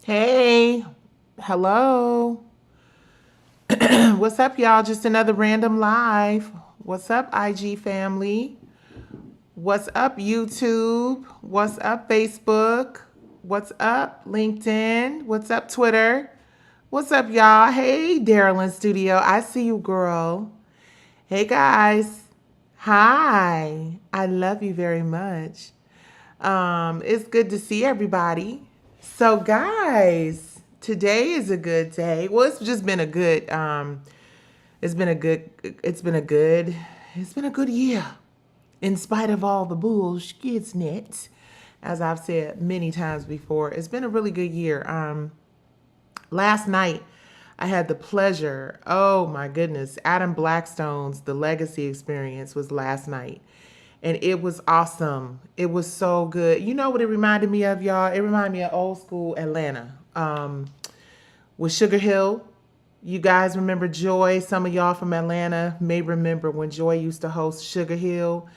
Hey, hello. What's up, y'all? Just another random live. What's up, IG family? What's up, YouTube? What's up, Facebook? What's up, LinkedIn? What's up, Twitter? What's up, y'all? Hey, Daryl in studio. I see you, girl. Hey, guys. Hi. I love you very much. It's good to see everybody. So, guys, today is a good day. Well, it's just been a good. It's been a good. It's been a good. It's been a good year, in spite of all the bullshit. As I've said many times before, it's been a really good year. Last night, I had the pleasure. Oh my goodness, Adam Blackstone's The Legacy Experience was last night, and it was awesome. It was so good. You know what it reminded me of, y'all? It reminded me of old school Atlanta. With Sugar Hill. You guys remember Joy? Some of y'all from Atlanta may remember when Joy used to host Sugar Hill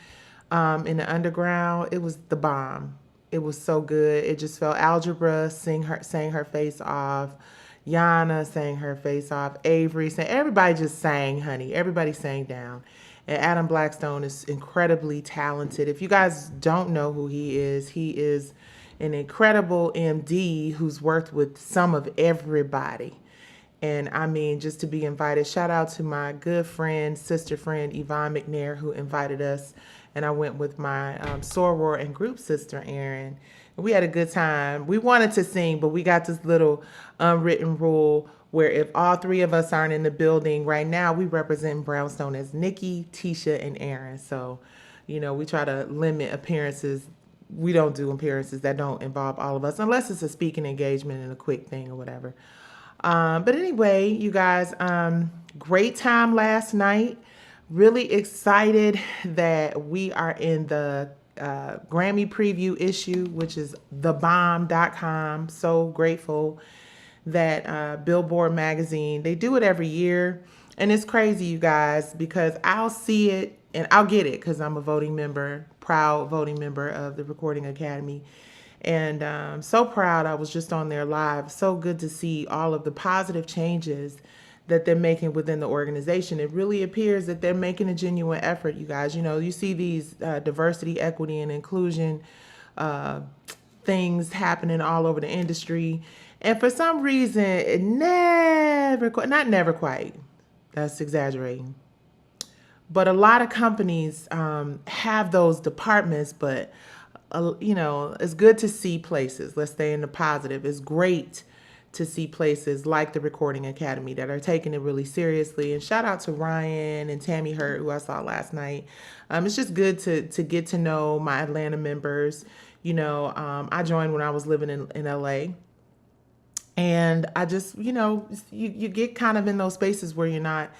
in the underground. It was the bomb. It was so good. It just felt Algebra sang her face off. Yana sang her face off. Avery sang. Everybody just sang, honey. Everybody sang down. And Adam Blackstone is incredibly talented. If you guys don't know who he is an incredible MD who's worked with some of everybody. And I mean, just to be invited, shout out to my good friend, sister friend, Yvonne McNair, who invited us. And I went with my soror and group sister, Erin. And we had a good time. We wanted to sing, but we got this little unwritten rule where if all three of us aren't in the building right now, we represent Brownstone as Nikki, Tisha, and Erin. So, we try to limit appearances. We don't do appearances that don't involve all of us, unless it's a speaking engagement and a quick thing or whatever. But anyway, you guys, great time last night. Really excited that we are in the Grammy preview issue, which is thebomb.com. So grateful that Billboard magazine, they do it every year. And it's crazy, you guys, because I'll see it and I'll get it because I'm a voting member, proud voting member of the Recording Academy. And so proud. I was just on there live. So good to see all of the positive changes that they're making within the organization. It really appears that they're making a genuine effort, you guys. You see these diversity, equity, and inclusion things happening all over the industry. And for some reason, it not never quite, that's exaggerating. But a lot of companies have those departments, but it's good to see places. Let's stay in the positive. It's great to see places like the Recording Academy that are taking it really seriously. And shout out to Ryan and Tammy Hurt, who I saw last night. It's just good to get to know my Atlanta members. I joined when I was living in LA. And I just, you get kind of in those spaces where you're not,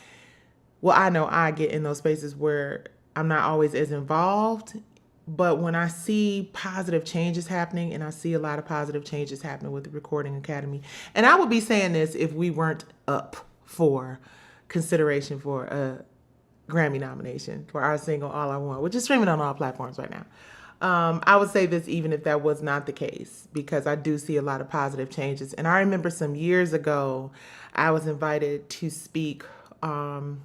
well, I know I get in those spaces where I'm not always as involved. But when I see positive changes happening, and I see a lot of positive changes happening with the Recording Academy, and I would be saying this if we weren't up for consideration for a Grammy nomination for our single All I Want, which is streaming on all platforms right now. I would say this even if that was not the case, because I do see a lot of positive changes. And I remember some years ago, I was invited to speak on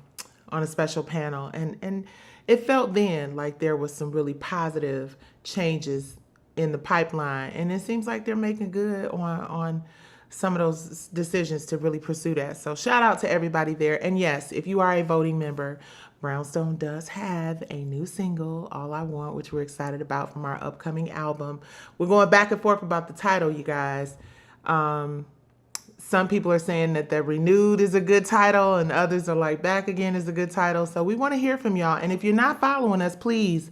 a special panel, and it felt then like there was some really positive changes in the pipeline, and it seems like they're making good on some of those decisions to really pursue that. So shout out to everybody there. And yes, if you are a voting member, Brownstone does have a new single, All I Want, which we're excited about, from our upcoming album. We're going back and forth about the title, you guys. Some people are saying that the Renewed is a good title, and others are like Back Again is a good title. So we want to hear from y'all. And if you're not following us, please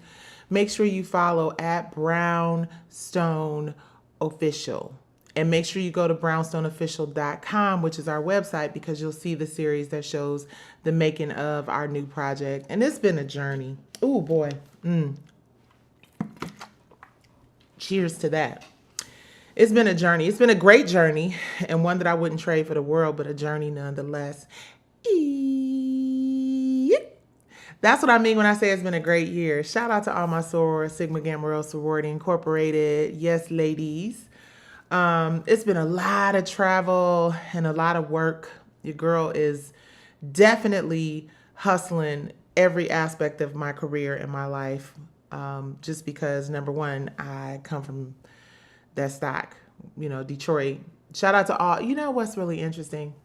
make sure you follow at Brownstone Official. And make sure you go to brownstoneofficial.com, which is our website, because you'll see the series that shows the making of our new project. And it's been a journey. Oh, boy. Cheers to that. It's been a journey. It's been a great journey, and one that I wouldn't trade for the world, but a journey nonetheless. That's what I mean when I say it's been a great year. Shout out to all my sorors, Sigma Gamma Rho Sorority Incorporated. Yes, ladies. It's been a lot of travel and a lot of work. Your girl is definitely hustling every aspect of my career and my life. Just because, number one, I come from that stock, Detroit. Shout out to all. You know what's really interesting?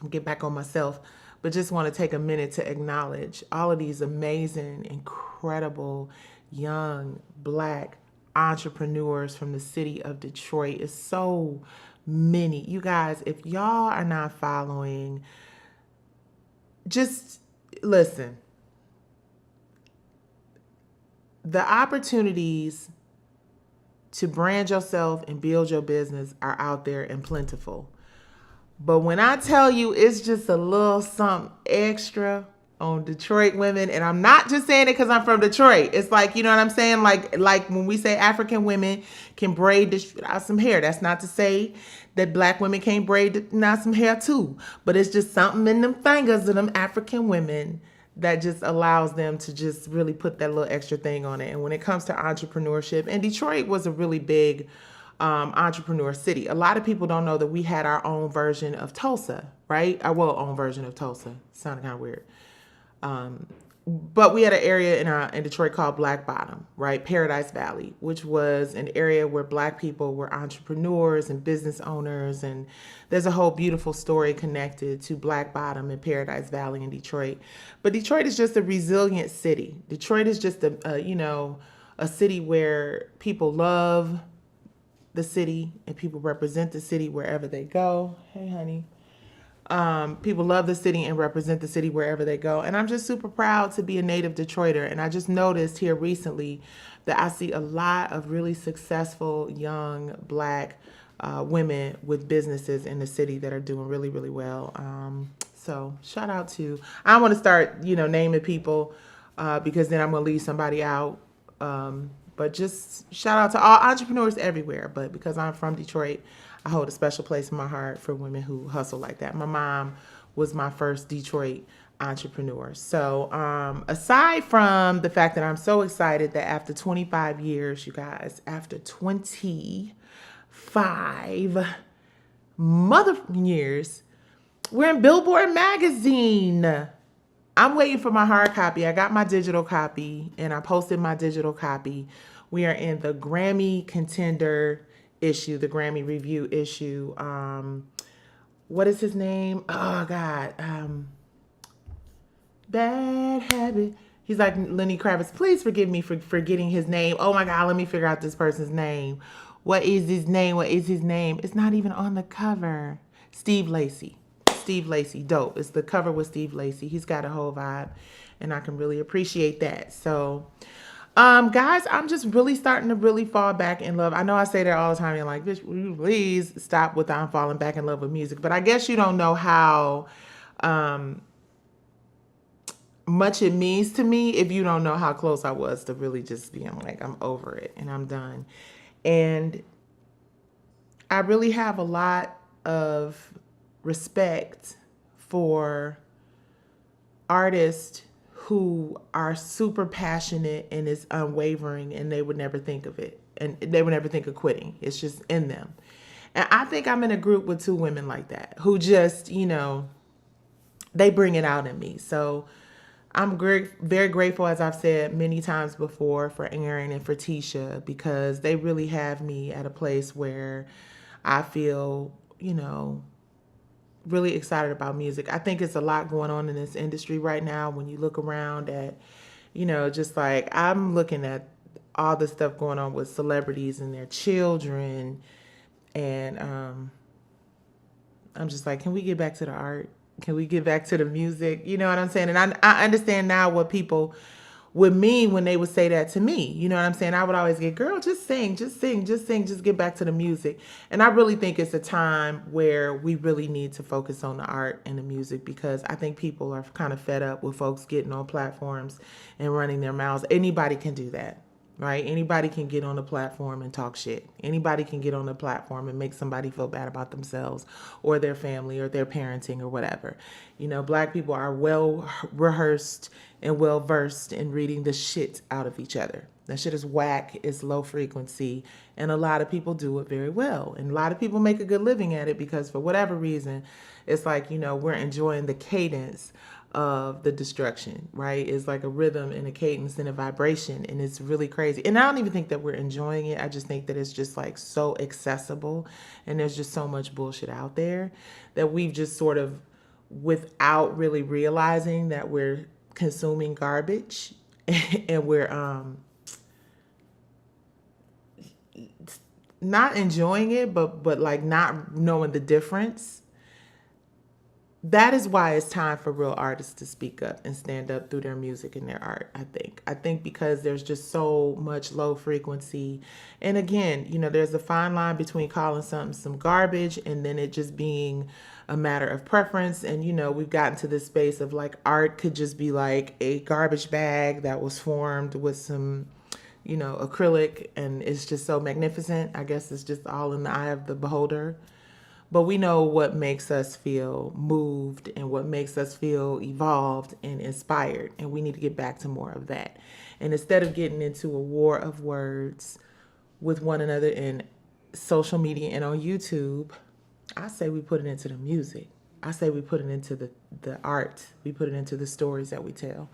I'll get back on myself, but just want to take a minute to acknowledge all of these amazing, incredible, young, black entrepreneurs from the city of Detroit. It's so many. You guys, if y'all are not following, just listen. The opportunities to brand yourself and build your business are out there and plentiful. But when I tell you it's just a little something extra on Detroit women, and I'm not just saying it because I'm from Detroit. It's like, you know what I'm saying? Like when we say African women can braid out some hair, that's not to say that black women can't braid out some hair too. But it's just something in them fingers of them African women that just allows them to just really put that little extra thing on it. And when it comes to entrepreneurship, and Detroit was a really big entrepreneur city. A lot of people don't know that we had our own version of Tulsa, right? Own version of Tulsa. Sounded kind of weird. But we had an area in Detroit called Black Bottom, right? Paradise Valley, which was an area where black people were entrepreneurs and business owners. And there's a whole beautiful story connected to Black Bottom and Paradise Valley in Detroit. But Detroit is just a resilient city. Detroit is just a city where people love the city and people represent the city wherever they go. Hey, honey. People love the city and represent the city wherever they go. And I'm just super proud to be a native Detroiter. And I just noticed here recently that I see a lot of really successful young black women with businesses in the city that are doing really, really well. So shout out to, I want to start, naming people because then I'm going to leave somebody out. But just shout out to all entrepreneurs everywhere. But because I'm from Detroit, I hold a special place in my heart for women who hustle like that. My mom was my first Detroit entrepreneur. So aside from the fact that I'm so excited that after 25 years, you guys, after 25 mother years, we're in Billboard magazine. I'm waiting for my hard copy. I got my digital copy and I posted my digital copy. We are in the Grammy contender issue, the Grammy review issue. What is his name? Oh God. Bad Habit. He's like Lenny Kravitz. Please forgive me for forgetting his name. Oh my God, let me figure out this person's name. What is his name? What is his name? It's not even on the cover. Steve Lacy. Steve Lacy, dope. It's the cover with Steve Lacy. He's got a whole vibe and I can really appreciate that. So guys, I'm just really starting to really fall back in love. I know I say that all the time. You're like, bitch, will you please stop with I'm falling back in love with music. But I guess you don't know how much it means to me if you don't know how close I was to really just being like, I'm over it and I'm done. And I really have a lot of respect for artists who are super passionate and is unwavering and they would never think of it. And they would never think of quitting. It's just in them. And I think I'm in a group with two women like that who just, they bring it out in me. So I'm very grateful, as I've said many times before, for Aaron and for Tisha, because they really have me at a place where I feel, really excited about music. I think it's a lot going on in this industry right now. When you look around at, just like I'm looking at all the stuff going on with celebrities and their children. And I'm just like, can we get back to the art? Can we get back to the music? You know what I'm saying? And I understand now what people would mean when they would say that to me. You know what I'm saying? I would always get, girl, just sing, just get back to the music. And I really think it's a time where we really need to focus on the art and the music, because I think people are kind of fed up with folks getting on platforms and running their mouths. Anybody can do that. right? Anybody can get on a platform and talk shit. Anybody can get on a platform and make somebody feel bad about themselves or their family or their parenting or whatever. You know, black people are well rehearsed and well versed in reading the shit out of each other. That shit is whack, it's low frequency, and a lot of people do it very well. And a lot of people make a good living at it because for whatever reason, it's like, you know, we're enjoying the cadence of the destruction, right? It's like a rhythm and a cadence and a vibration, and it's really crazy. And I don't even think that we're enjoying it. I just think that it's just like so accessible, and there's just so much bullshit out there that we've just sort of, without really realizing that we're consuming garbage and we're not enjoying it, but like not knowing the difference. That is why it's time for real artists to speak up and stand up through their music and their art. I think because there's just so much low frequency. And again, you know, there's a fine line between calling something some garbage and then it just being a matter of preference. And you know, we've gotten to this space of like art could just be like a garbage bag that was formed with some, you know, acrylic, and it's just so magnificent. I guess it's just all in the eye of the beholder. But we know what makes us feel moved and what makes us feel evolved and inspired. And we need to get back to more of that. And instead of getting into a war of words with one another in social media and on YouTube, I say we put it into the music. I say we put it into the art. We put it into the stories that we tell.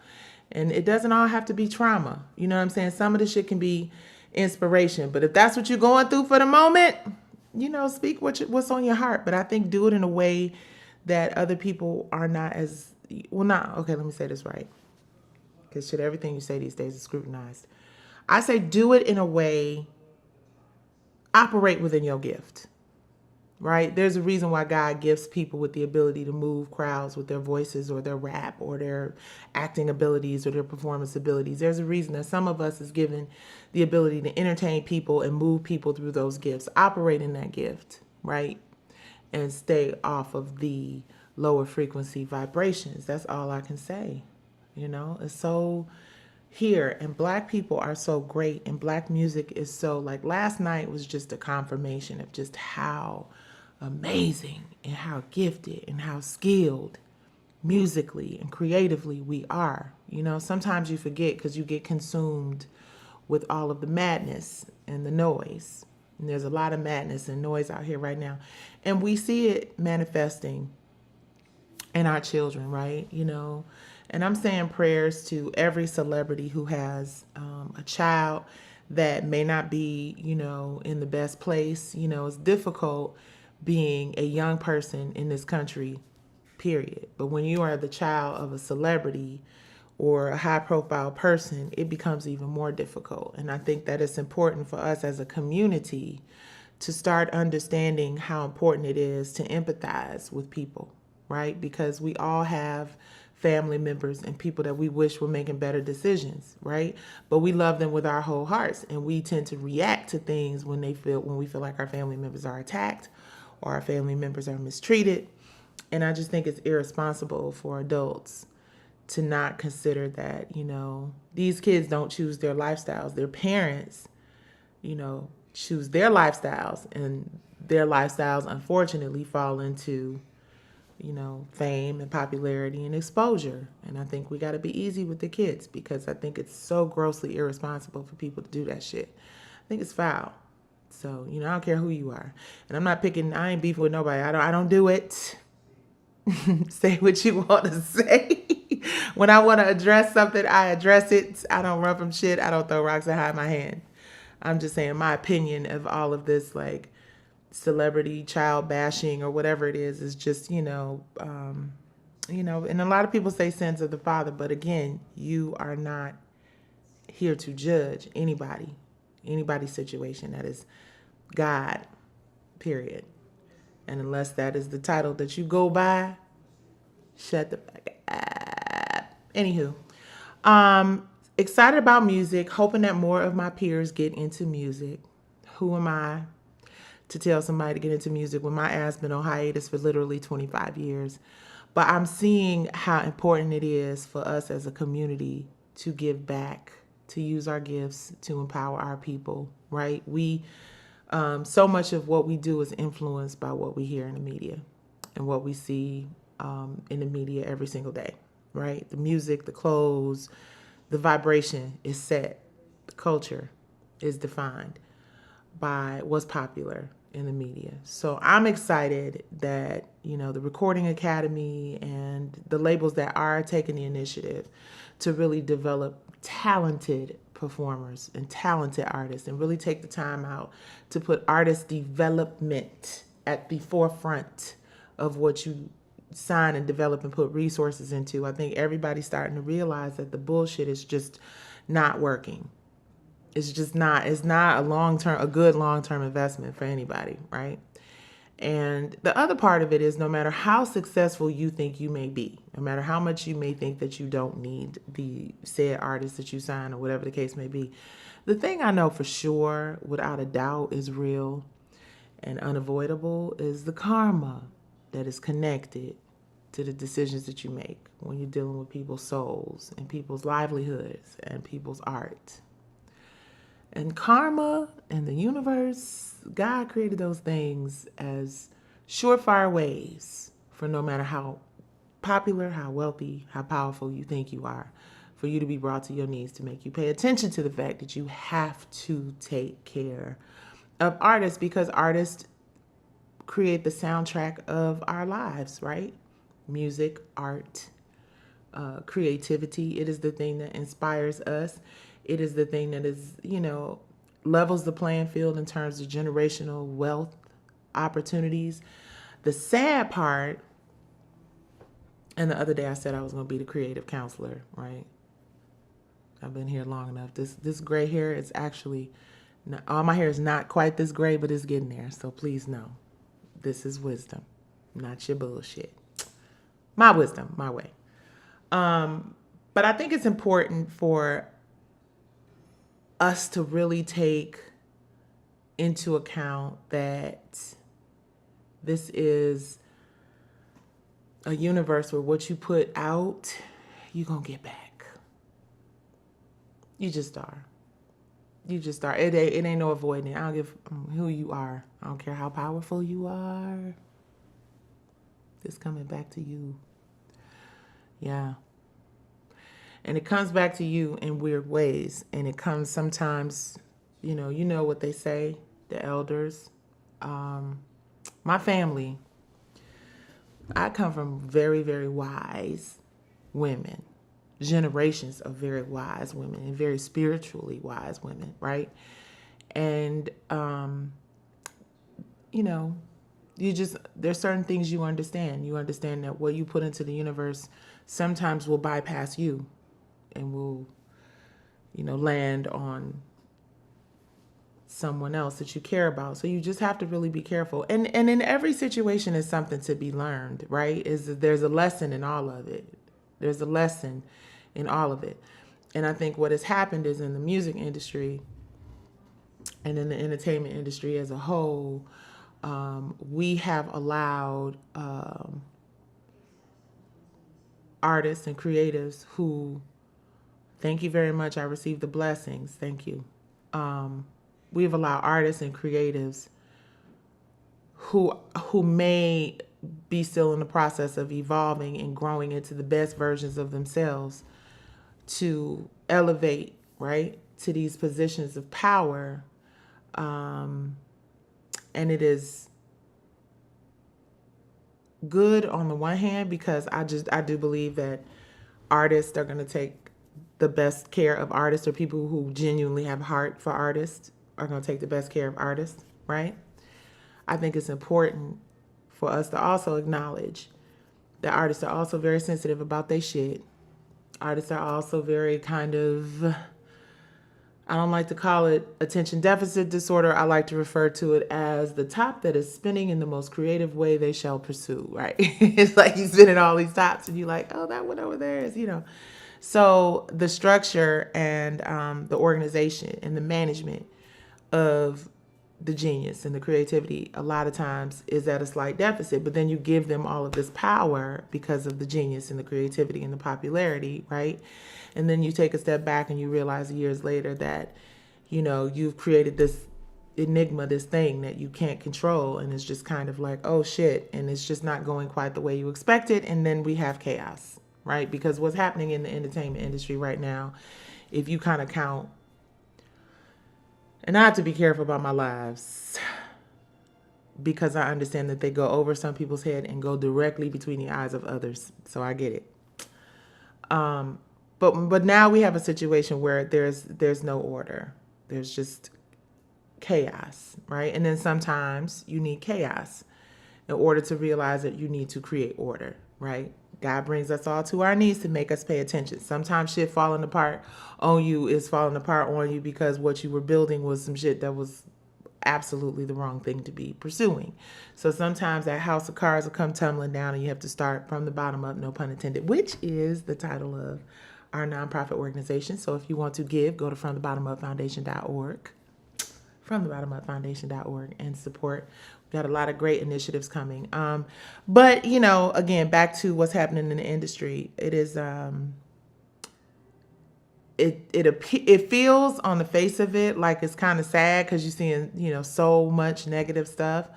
And it doesn't all have to be trauma. You know what I'm saying? Some of the shit can be inspiration. But if that's what you're going through for the moment, you know, speak what's on your heart. But I think do it in a way that other people are not as, well, not, okay, let me say this right. Because shit, everything you say these days is scrutinized. I say do it in a way, operate within your gift, right? There's a reason why God gifts people with the ability to move crowds with their voices or their rap or their acting abilities or their performance abilities. There's a reason that some of us is given the ability to entertain people and move people through those gifts. Operate in that gift, right? And stay off of the lower frequency vibrations. That's all I can say. You know, it's so here, and black people are so great, and black music is so, like, last night was just a confirmation of just how amazing and how gifted and how skilled musically and creatively we are. You know, sometimes you forget because you get consumed with all of the madness and the noise. And there's a lot of madness and noise out here right now. And we see it manifesting in our children, right? You know, and I'm saying prayers to every celebrity who has a child that may not be, you know, in the best place. You know, it's difficult being a young person in this country, period. But when you are the child of a celebrity or a high profile person, it becomes even more difficult. And I think that it's important for us as a community to start understanding how important it is to empathize with people, right? Because we all have family members and people that we wish were making better decisions, right? But we love them with our whole hearts, and we tend to react to things when we feel like our family members are attacked or our family members are mistreated. And I just think it's irresponsible for adults to not consider that, you know, these kids don't choose their lifestyles. Their parents, you know, choose their lifestyles, and their lifestyles unfortunately fall into, you know, fame and popularity and exposure. And I think we got to be easy with the kids, because I think it's so grossly irresponsible for people to do that shit. I think it's foul. So, you know, I don't care who you are. And I'm not picking, I ain't beefing with nobody. I don't do it. Say what you want to say. When I want to address something, I address it. I don't run from shit. I don't throw rocks and hide my hand. I'm just saying my opinion of all of this, like, celebrity child bashing or whatever it is just, you know, and a lot of people say sins of the father, but again, you are not here to judge anybody's situation. That is God, period. And unless that is the title that you go by, shut the fuck up. Anywho, excited about music, hoping that more of my peers get into music. Who am I to tell somebody to get into music when my ass been on hiatus for literally 25 years? But I'm seeing how important it is for us as a community to give back to use our gifts to empower our people, right? So much of what we do is influenced by what we hear in the media and what we see in the media every single day, right? The music, the clothes, the vibration is set. The culture is defined by what's popular in the media. So I'm excited that, the Recording Academy and the labels that are taking the initiative to really develop talented performers and talented artists and really take the time out to put artist development at the forefront of what you sign and develop and put resources into. I think everybody's starting to realize that the bullshit is just not working. It's not a good long-term investment for anybody, right? And the other part of it is, no matter how successful you think you may be, no matter how much you may think that you don't need the said artist that you sign or whatever the case may be, the thing I know for sure, without a doubt, is real and unavoidable is the karma that is connected to the decisions that you make when you're dealing with people's souls and people's livelihoods and people's art. And karma and the universe, God created those things as surefire ways for no matter how popular, how wealthy, how powerful you think you are, for you to be brought to your knees to make you pay attention to the fact that you have to take care of artists, because artists create the soundtrack of our lives, right? Music, art, creativity. It is the thing that inspires us. It is the thing that is, levels the playing field in terms of generational wealth opportunities. The sad part, and the other day I said I was going to be the creative counselor, right? I've been here long enough. This gray hair is actually, all my hair is not quite this gray, but it's getting there. So please know, this is wisdom, not your bullshit. My wisdom, my way. But I think it's important for us to really take into account that this is a universe where what you put out, you're going to get back. You just are. It ain't no avoiding it. I don't give who you are. I don't care how powerful you are. It's coming back to you. Yeah. And it comes back to you in weird ways. And it comes sometimes, you know what they say, the elders. My family, I come from very, very wise women, generations of very wise women and very spiritually wise women, right? And, there's certain things you understand. You understand that what you put into the universe sometimes will bypass you and will, land on someone else that you care about. So you just have to really be careful. And in every situation is something to be learned, right? There's a lesson in all of it. There's a lesson in all of it. And I think what has happened is in the music industry and in the entertainment industry as a whole, we have allowed artists and creatives who, thank you very much, I received the blessings, thank you. We've allowed artists and creatives who may be still in the process of evolving and growing into the best versions of themselves to elevate, right, to these positions of power. And it is good on the one hand, because I do believe that artists are going to take the best care of artists, or people who genuinely have heart for artists are going to take the best care of artists, right? I think it's important for us to also acknowledge that artists are also very sensitive about their shit. Artists are also very kind of, I don't like to call it attention deficit disorder. I like to refer to it as the top that is spinning in the most creative way they shall pursue, right? It's like you spinning all these tops and you're like, oh, that one over there is, So the structure and the organization and the management of the genius and the creativity a lot of times is at a slight deficit, but then you give them all of this power because of the genius and the creativity and the popularity, right? And then you take a step back and you realize years later that, you've created this enigma, this thing that you can't control, and it's just kind of like, oh shit, and it's just not going quite the way you expected, and then we have chaos, right? Because what's happening in the entertainment industry right now, if you kind of count, and I have to be careful about my lives because I understand that they go over some people's head and go directly between the eyes of others. So I get it. But now we have a situation where there's no order. There's just chaos, right? And then sometimes you need chaos in order to realize that you need to create order, right? God brings us all to our knees to make us pay attention. Sometimes shit falling apart on you is falling apart on you because what you were building was some shit that was absolutely the wrong thing to be pursuing. So sometimes that house of cards will come tumbling down and you have to start from the bottom up, no pun intended, which is the title of our nonprofit organization. So if you want to give, go to fromthebottomupfoundation.org, fromthebottomupfoundation.org, and support. We've got a lot of great initiatives coming. But, again, back to what's happening in the industry. It is, it feels on the face of it like it's kind of sad because you're seeing, so much negative stuff.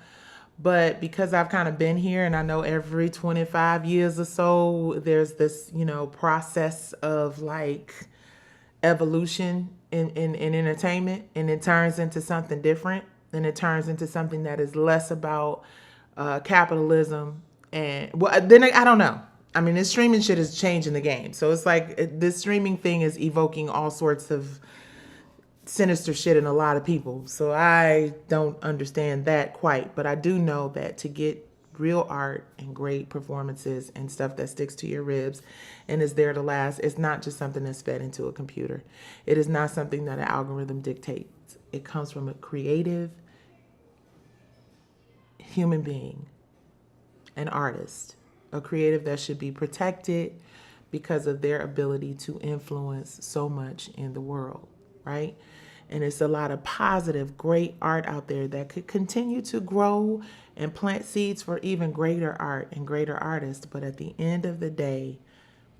But because I've kind of been here and I know every 25 years or so, there's this, process of like evolution in entertainment, and it turns into something different, and it turns into something that is less about capitalism. And then I don't know. I mean, this streaming shit is changing the game. So it's like this streaming thing is evoking all sorts of sinister shit in a lot of people. So I don't understand that quite. But I do know that to get real art and great performances and stuff that sticks to your ribs and is there to last, it's not just something that's fed into a computer. It is not something that an algorithm dictates. It comes from a creative human being, an artist, a creative that should be protected because of their ability to influence so much in the world, right? And it's a lot of positive, great art out there that could continue to grow and plant seeds for even greater art and greater artists. But at the end of the day,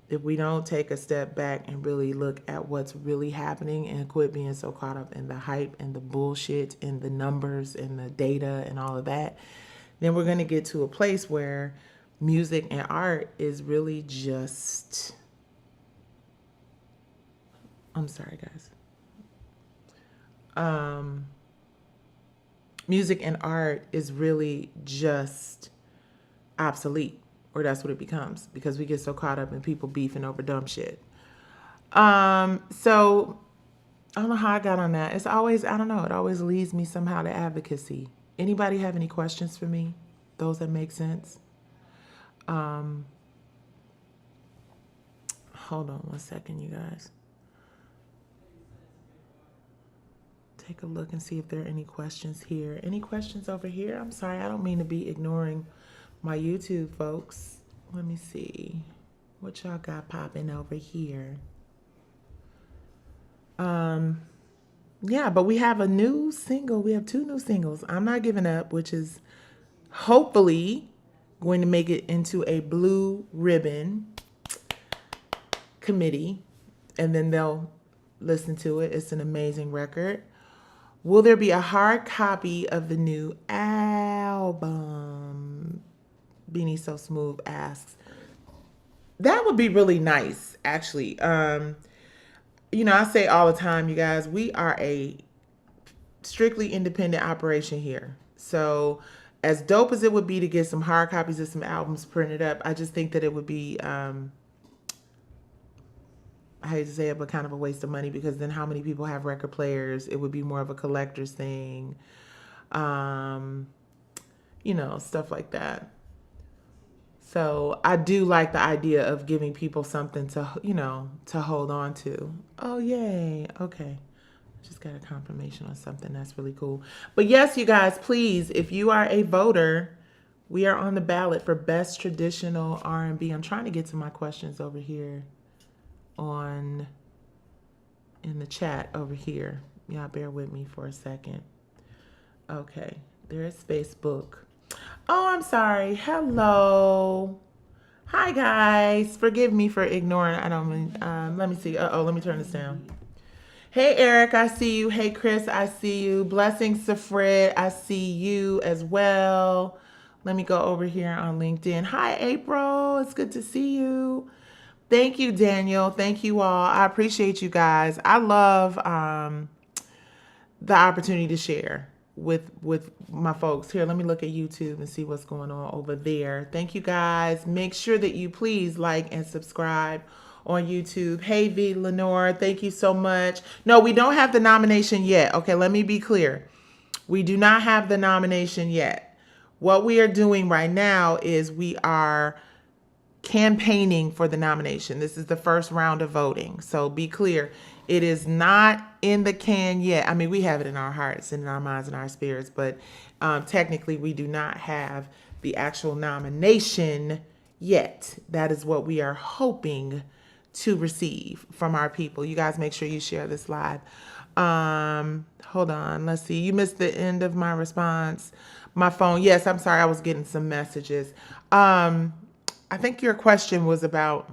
if we don't take a step back and really look at what's really happening and quit being so caught up in the hype and the bullshit and the numbers and the data and all of that, then we're going to get to a place where music and art is really just, I'm sorry, guys. Music and art is really just obsolete, or that's what it becomes, because we get so caught up in people beefing over dumb shit. So I don't know how I got on that. It's always, I don't know, it always leads me somehow to advocacy. Anybody have any questions for me? Those that make sense? Hold on one second, you guys. Take a look and see if there are any questions here. Any questions over here? I'm sorry, I don't mean to be ignoring my YouTube folks. Let me see what y'all got popping over here. Yeah, but we have a new single. We have 2 new singles. I'm Not Giving Up, which is hopefully going to make it into a blue ribbon committee, and then they'll listen to it. It's an amazing record. Will there be a hard copy of the new album? Beanie So Smooth asks. That would be really nice, actually. I say all the time, you guys, we are a strictly independent operation here. So as dope as it would be to get some hard copies of some albums printed up, I just think that it would be, I hate to say it, but kind of a waste of money, because then how many people have record players? It would be more of a collector's thing. Stuff like that. So I do like the idea of giving people something to hold on to. Oh, yay. Okay. Just got a confirmation on something. That's really cool. But yes, you guys, please, if you are a voter, we are on the ballot for Best Traditional R&B. I'm trying to get to my questions over here in the chat over here. Y'all bear with me for a second. Okay, there's Facebook. Oh, I'm sorry. Hello. Hi, guys. Forgive me for ignoring. I don't mean. Let me see. Let me turn this down. Hey, Eric, I see you. Hey, Chris, I see you. Blessings to Fred, I see you as well. Let me go over here on LinkedIn. Hi, April. It's good to see you. Thank you, Daniel. Thank you all. I appreciate you guys. I love the opportunity to share with my folks. Here, let me look at YouTube and see what's going on over there. Thank you guys. Make sure that you please like and subscribe on YouTube. Hey V Lenore, thank you so much. No, we don't have the nomination yet. Okay, let me be clear. We do not have the nomination yet. What we are doing right now is we are campaigning for the nomination. This is the first round of voting. So be clear, it is not in the can yet. I mean, we have it in our hearts and in our minds and our spirits, but technically we do not have the actual nomination yet. That is what we are hoping to receive from our people. You guys make sure you share this live. Hold on. Let's see. You missed the end of my response. My phone. Yes, I'm sorry. I was getting some messages. I think your question was about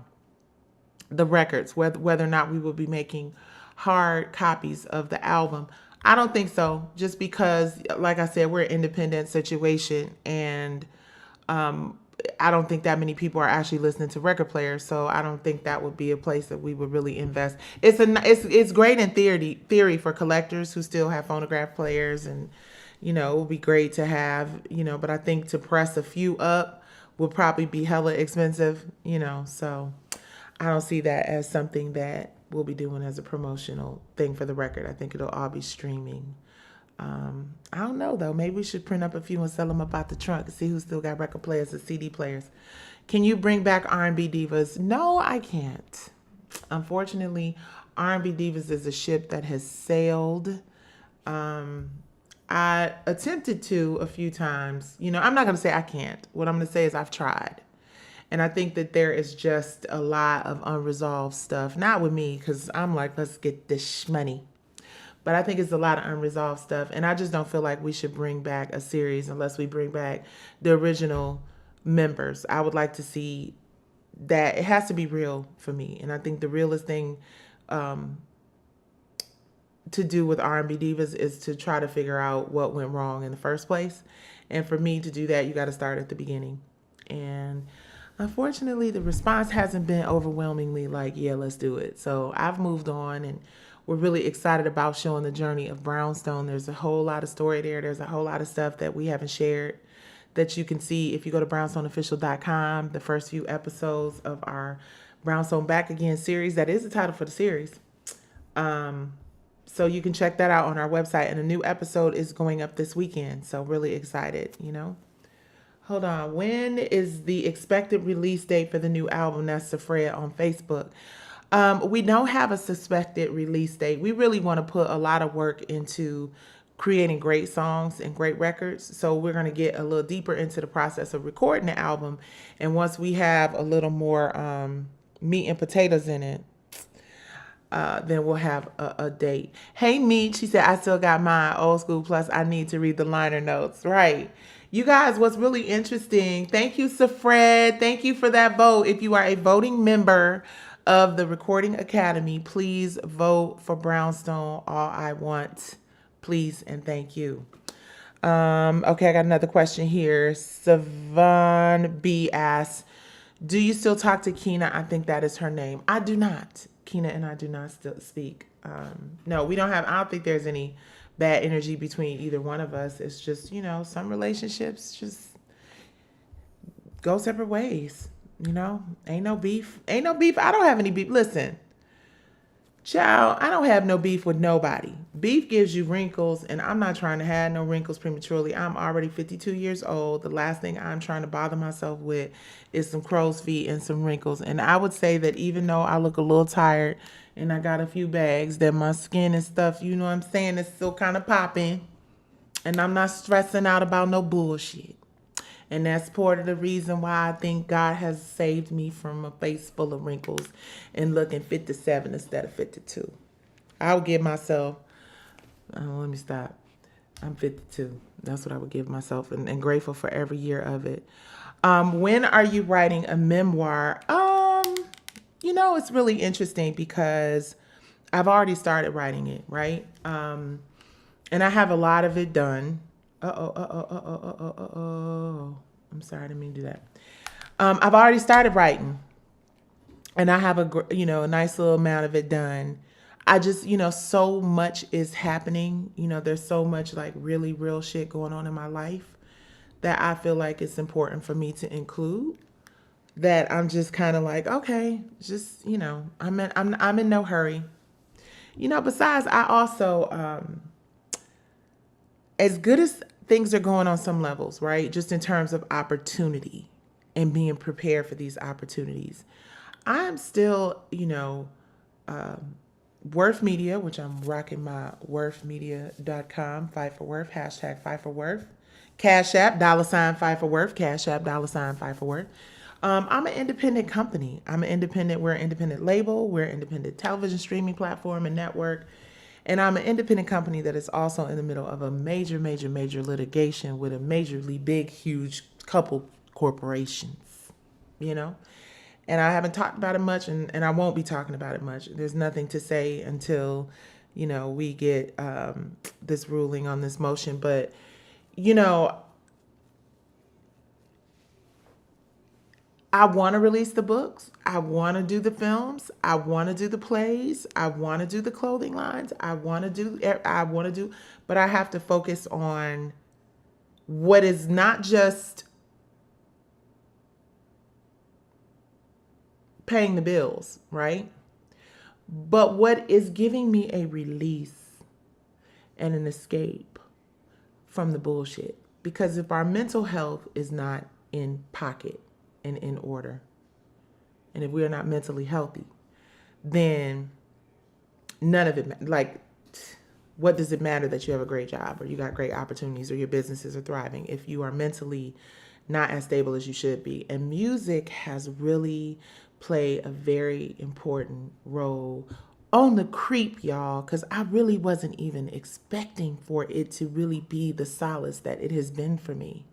the records, whether or not we will be making hard copies of the album. I don't think so, just because, like I said, we're an independent situation, and I don't think that many people are actually listening to record players, so I don't think that would be a place that we would really invest. It's great in theory for collectors who still have phonograph players, and it would be great to have, but I think to press a few up will probably be hella expensive, so I don't see that as something that we'll be doing as a promotional thing for the record. I think it'll all be streaming. I don't know though. Maybe we should print up a few and sell them up out the trunk and see who still got record players and CD players. Can you bring back R&B divas? No, I can't. Unfortunately, R&B divas is a ship that has sailed. I attempted to a few times. I'm not going to say I can't. What I'm going to say is I've tried. And I think that there is just a lot of unresolved stuff. Not with me, because I'm like, let's get this money. But I think it's a lot of unresolved stuff. And I just don't feel like we should bring back a series unless we bring back the original members. I would like to see that. It has to be real for me. And I think the realest thing to do with R&B divas is to try to figure out what went wrong in the first place. And for me to do that, you got to start at the beginning. And unfortunately, the response hasn't been overwhelmingly like, yeah, let's do it. So I've moved on, and we're really excited about showing the journey of Brownstone. There's a whole lot of story there. There's a whole lot of stuff that we haven't shared that you can see if you go to brownstoneofficial.com. The first few episodes of our Brownstone Back Again series. That is the title for the series. So you can check that out on our website. And a new episode is going up this weekend. So really excited, Hold on. When is the expected release date for the new album? That's Fred on Facebook. We don't have a suspected release date. We really want to put a lot of work into creating great songs and great records. So we're going to get a little deeper into the process of recording the album. And once we have a little more meat and potatoes in it, then we'll have a date. Hey, Meat, she said, I still got mine, old school, plus I need to read the liner notes. Right. You guys, what's really interesting, thank you, Fred. Thank you for that vote. If you are a voting member of the Recording Academy, please vote for Brownstone. All I want, please, and thank you. Okay, I got another question here. Savon B asks, do you still talk to Keena? I think that is her name. I do not. Keena and I do not still speak. No, we don't have, I don't think there's any bad energy between either one of us. It's just, some relationships just go separate ways. Ain't no beef. I don't have any beef. Listen, child, I don't have no beef with nobody. Beef gives you wrinkles, and I'm not trying to have no wrinkles prematurely. I'm already 52 years old. The last thing I'm trying to bother myself with is some crow's feet and some wrinkles. And I would say that even though I look a little tired and I got a few bags, that my skin and stuff, you know what I'm saying, is still kind of popping. And I'm not stressing out about no bullshit. And that's part of the reason why I think God has saved me from a face full of wrinkles and looking 57 instead of 52. I'll give myself, let me stop. I'm 52. That's what I would give myself, and grateful for every year of it. When are you writing a memoir? It's really interesting because I've already started writing it, right? And I have a lot of it done. I'm sorry, I didn't mean to do that. I've already started writing, and I have a nice little amount of it done. I just so much is happening. There's so much like really real shit going on in my life that I feel like it's important for me to include. That I'm just kind of like, okay, just I'm in no hurry. Besides, I also as good as things are going on some levels, right? Just in terms of opportunity and being prepared for these opportunities. I'm still, Worth Media, which I'm rocking my worthmedia.com, fight for worth, hashtag fight for worth, Cash App, $ fight for worth, Cash App, $ fight for worth. I'm an independent company. We're an independent label. We're an independent television streaming platform and network. And I'm an independent company that is also in the middle of a major, major, major litigation with a majorly big, huge couple corporations, you know? And I haven't talked about it much, and I won't be talking about it much. There's nothing to say until, we get this ruling on this motion. But, you know, I want to release the books. I want to do the films. I want to do the plays. I want to do the clothing lines. But I have to focus on what is not just paying the bills, right? But what is giving me a release and an escape from the bullshit. Because if our mental health is not in pocket and in order, and if we are not mentally healthy, then none of it, like, what does it matter that you have a great job or you got great opportunities or your businesses are thriving if you are mentally not as stable as you should be? And music has really played a very important role on the creep, y'all, because I really wasn't even expecting for it to really be the solace that it has been for me.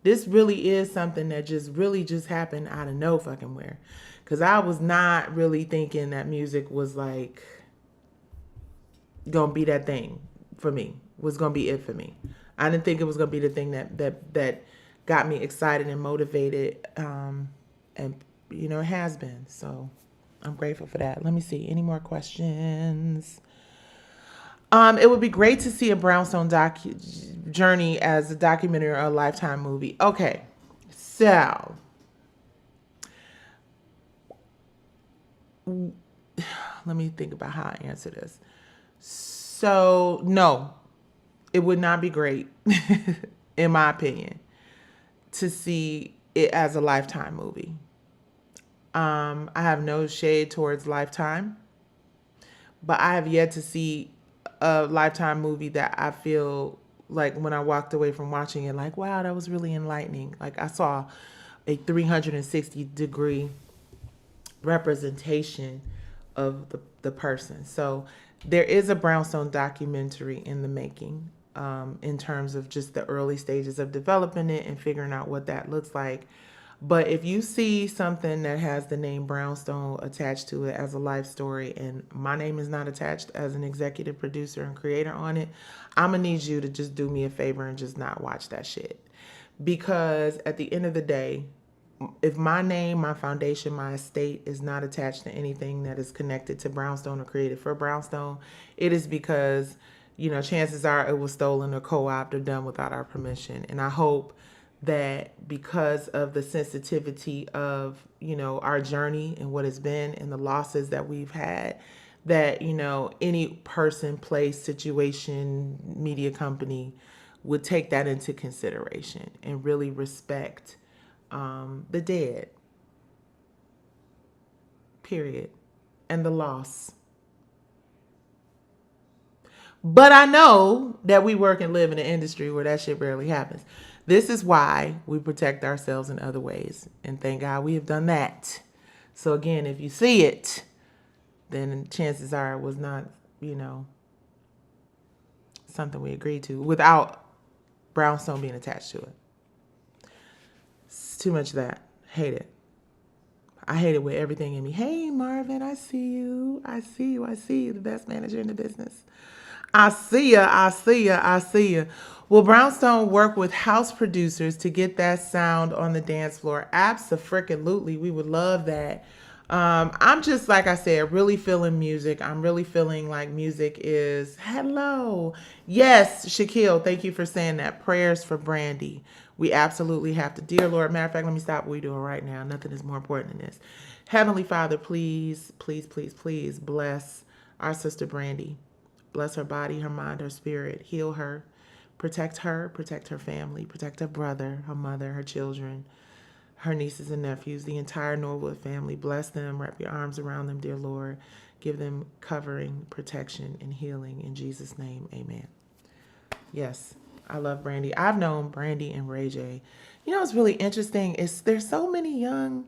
This really is something that just happened out of no fucking where. Because I was not really thinking that music was like gonna be that thing for me, was gonna be it for me. I didn't think it was gonna be the thing that got me excited and motivated, and it has been. So I'm grateful for that. Let me see, any more questions? It would be great to see a brownstone journey as a documentary or a Lifetime movie. Okay, so let me think about how I answer this. So, no, it would not be great, in my opinion, to see it as a Lifetime movie. I have no shade towards Lifetime, but I have yet to see a Lifetime movie that I feel like when I walked away from watching it, like, wow, that was really enlightening. Like, I saw a 360-degree representation of the person. So there is a brownstone documentary in the making, in terms of just the early stages of developing it and figuring out what that looks like. But if you see something that has the name Brownstone attached to it as a life story and my name is not attached as an executive producer and creator on it, I'm going to need you to just do me a favor and just not watch that shit. Because at the end of the day, if my name, my foundation, my estate is not attached to anything that is connected to Brownstone or created for Brownstone, it is because, chances are it was stolen or co-opted or done without our permission. And I hope that because of the sensitivity of, our journey and what it's been and the losses that we've had, that, any person, place, situation, media company would take that into consideration and really respect the dead, period, and the loss. But I know that we work and live in an industry where that shit rarely happens. This is why we protect ourselves in other ways. And thank God we have done that. So again, if you see it, then chances are it was not, something we agreed to without Brownstone being attached to it. It's too much of that. Hate it. I hate it with everything in me. Hey, Marvin, I see you. I see you. I see you. The best manager in the business. I see ya. I see ya. I see ya. Will Brownstone work with house producers to get that sound on the dance floor? Abso-freaking-lutely. We would love that. I'm just, like I said, really feeling music. I'm really feeling like music is, hello. Yes, Shaquille, thank you for saying that. Prayers for Brandy. We absolutely have to. Dear Lord, matter of fact, let me stop what we're doing right now. Nothing is more important than this. Heavenly Father, please, please, please, please bless our sister Brandy. Bless her body, her mind, her spirit. Heal her. Protect her family, protect her brother, her mother, her children, her nieces and nephews, the entire Norwood family. Bless them. Wrap your arms around them, dear Lord. Give them covering, protection, and healing. In Jesus' name, amen. Yes, I love Brandy. I've known Brandy and Ray J. You know what's really interesting is there's so many young,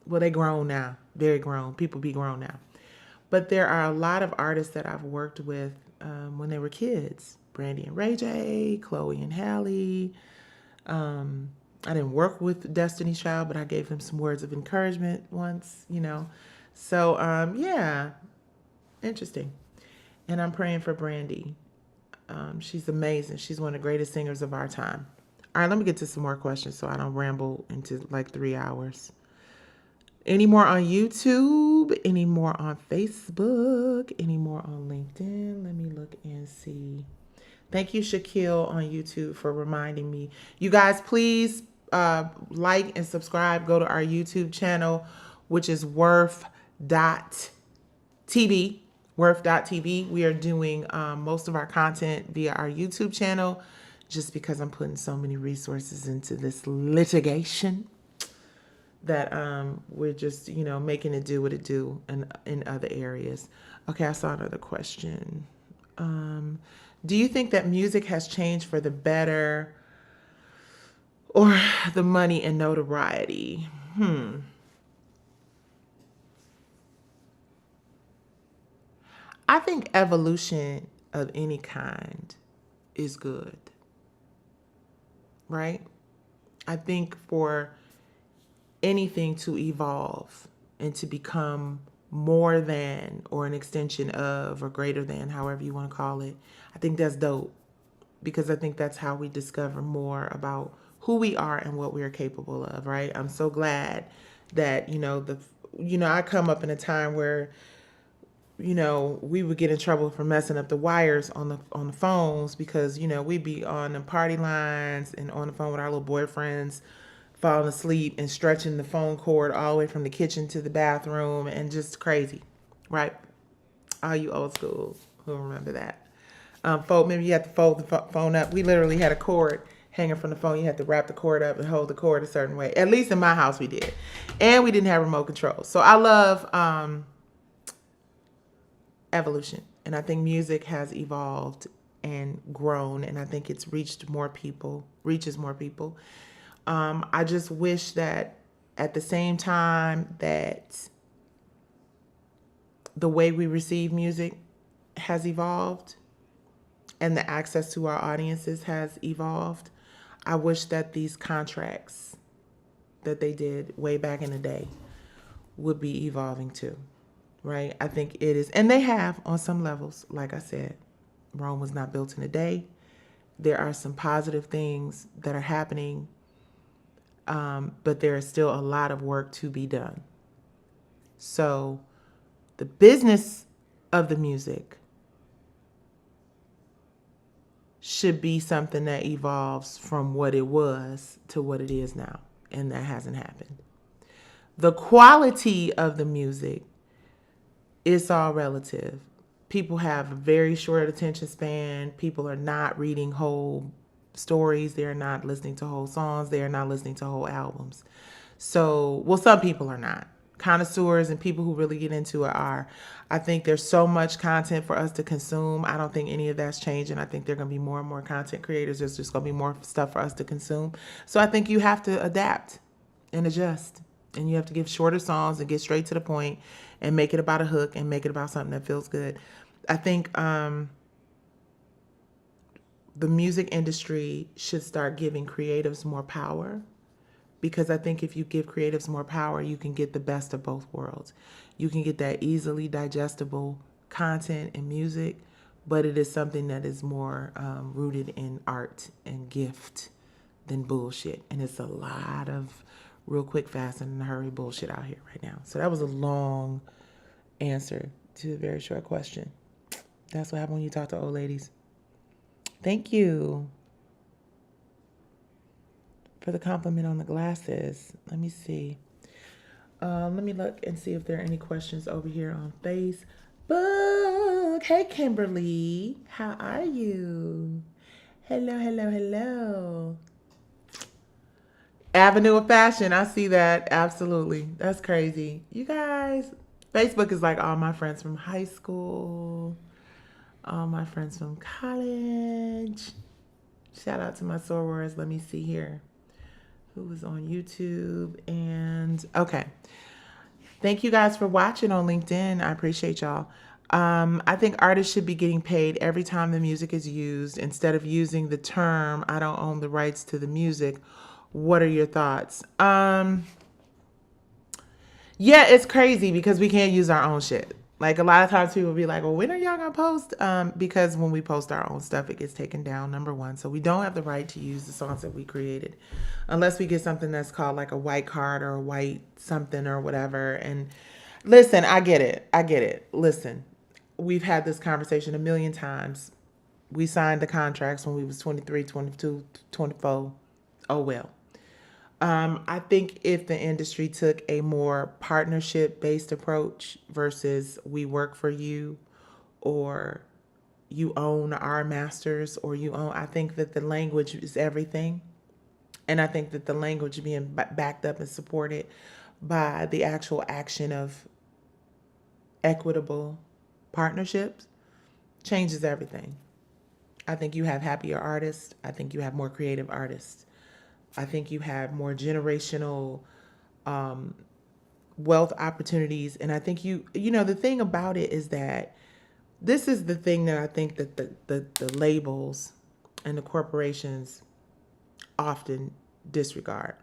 well, they grown now, very grown. People be grown now. But there are a lot of artists that I've worked with when they were kids. Brandy and Ray J, Chloe and Halle. I didn't work with Destiny's Child, but I gave them some words of encouragement once, you know. So, yeah, interesting. And I'm praying for Brandy. She's amazing. She's one of the greatest singers of our time. All right, let me get to some more questions so I don't ramble into like 3 hours. Any more on YouTube? Any more on Facebook? Any more on LinkedIn? Let me look and see. Thank you, Shaquille, on YouTube for reminding me. You guys, please like and subscribe. Go to our YouTube channel, which is worth.tv. Worth.tv. We are doing most of our content via our YouTube channel just because I'm putting so many resources into this litigation that we're just, you know, making it do what it do in other areas. Okay, I saw another question. Do you think that music has changed for the better or the money and notoriety? I think evolution of any kind is good, right? I think for anything to evolve and to become more than or an extension of or greater than, however you want to call it, I think that's dope because I think that's how we discover more about who we are and what we are capable of, right? I'm so glad that, I come up in a time where, we would get in trouble for messing up the wires on the phones because, we'd be on the party lines and on the phone with our little boyfriends, falling asleep and stretching the phone cord all the way from the kitchen to the bathroom and just crazy, right? All you old school who remember that. Maybe you had to fold the phone up. We literally had a cord hanging from the phone. You had to wrap the cord up and hold the cord a certain way. At least in my house we did. And we didn't have remote control. So I love evolution. And I think music has evolved and grown. And I think it's reaches more people. I just wish that at the same time that the way we receive music has evolved and the access to our audiences has evolved, I wish that these contracts that they did way back in the day would be evolving too, right? I think it is, and they have on some levels. Like I said, Rome was not built in a day. There are some positive things that are happening, but there is still a lot of work to be done. So the business of the music should be something that evolves from what it was to what it is now, and that hasn't happened. The quality of the music is all relative. People have a very short attention span. People are not reading whole stories. They're not listening to whole songs. They're not listening to whole albums. So, well, some people are not. Connoisseurs and people who really get into it are. I think there's so much content for us to consume. I don't think any of that's changing. I think there are going to be more and more content creators. There's just going to be more stuff for us to consume. So I think you have to adapt and adjust. And you have to give shorter songs and get straight to the point and make it about a hook and make it about something that feels good. I think the music industry should start giving creatives more power, because I think if you give creatives more power, you can get the best of both worlds. You can get that easily digestible content and music, but it is something that is more rooted in art and gift than bullshit. And it's a lot of real quick, fast, and in a hurry bullshit out here right now. So that was a long answer to a very short question. That's what happened when you talk to old ladies. Thank you for the compliment on the glasses. Let me see. Let me look and see if there are any questions over here on Facebook. Hey, Kimberly. How are you? Hello, hello, hello. Avenue of Fashion. I see that. Absolutely. That's crazy. You guys, Facebook is like all my friends from high school, all my friends from college. Shout out to my sorors. Let me see here. Who was on YouTube? And okay. Thank you guys for watching on LinkedIn. I appreciate y'all. I think artists should be getting paid every time the music is used instead of using the term, I don't own the rights to the music. What are your thoughts? Yeah, it's crazy because we can't use our own shit. Like a lot of times people be like, well, when are y'all gonna post? Because when we post our own stuff, it gets taken down, number one. So we don't have the right to use the songs that we created unless we get something that's called like a white card or a white something or whatever. And listen, I get it. I get it. Listen, we've had this conversation a million times. We signed the contracts when we was 23, 22, 24. Oh, well. I think if the industry took a more partnership-based approach versus we work for you or you own our masters or you own, I think that the language is everything. And I think that the language being backed up and supported by the actual action of equitable partnerships changes everything. I think you have happier artists. I think you have more creative artists. I think you have more generational wealth opportunities. And I think the thing about it is that this is the thing that I think that the labels and the corporations often disregard.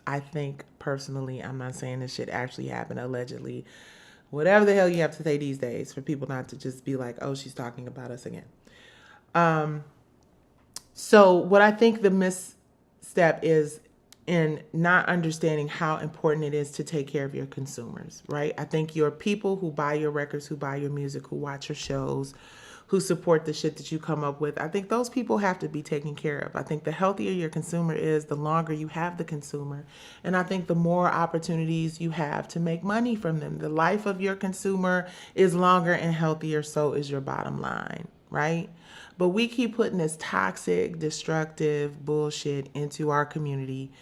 I think personally, I'm not saying this shit actually happened, allegedly. Whatever the hell you have to say these days for people not to just be like, oh, she's talking about us again. So what I think the misstep is in not understanding how important it is to take care of your consumers, right? I think your people who buy your records, who buy your music, who watch your shows, who support the shit that you come up with, I think those people have to be taken care of. I think the healthier your consumer is, the longer you have the consumer. And I think the more opportunities you have to make money from them. The life of your consumer is longer and healthier, so is your bottom line, right? But we keep putting this toxic, destructive bullshit into our community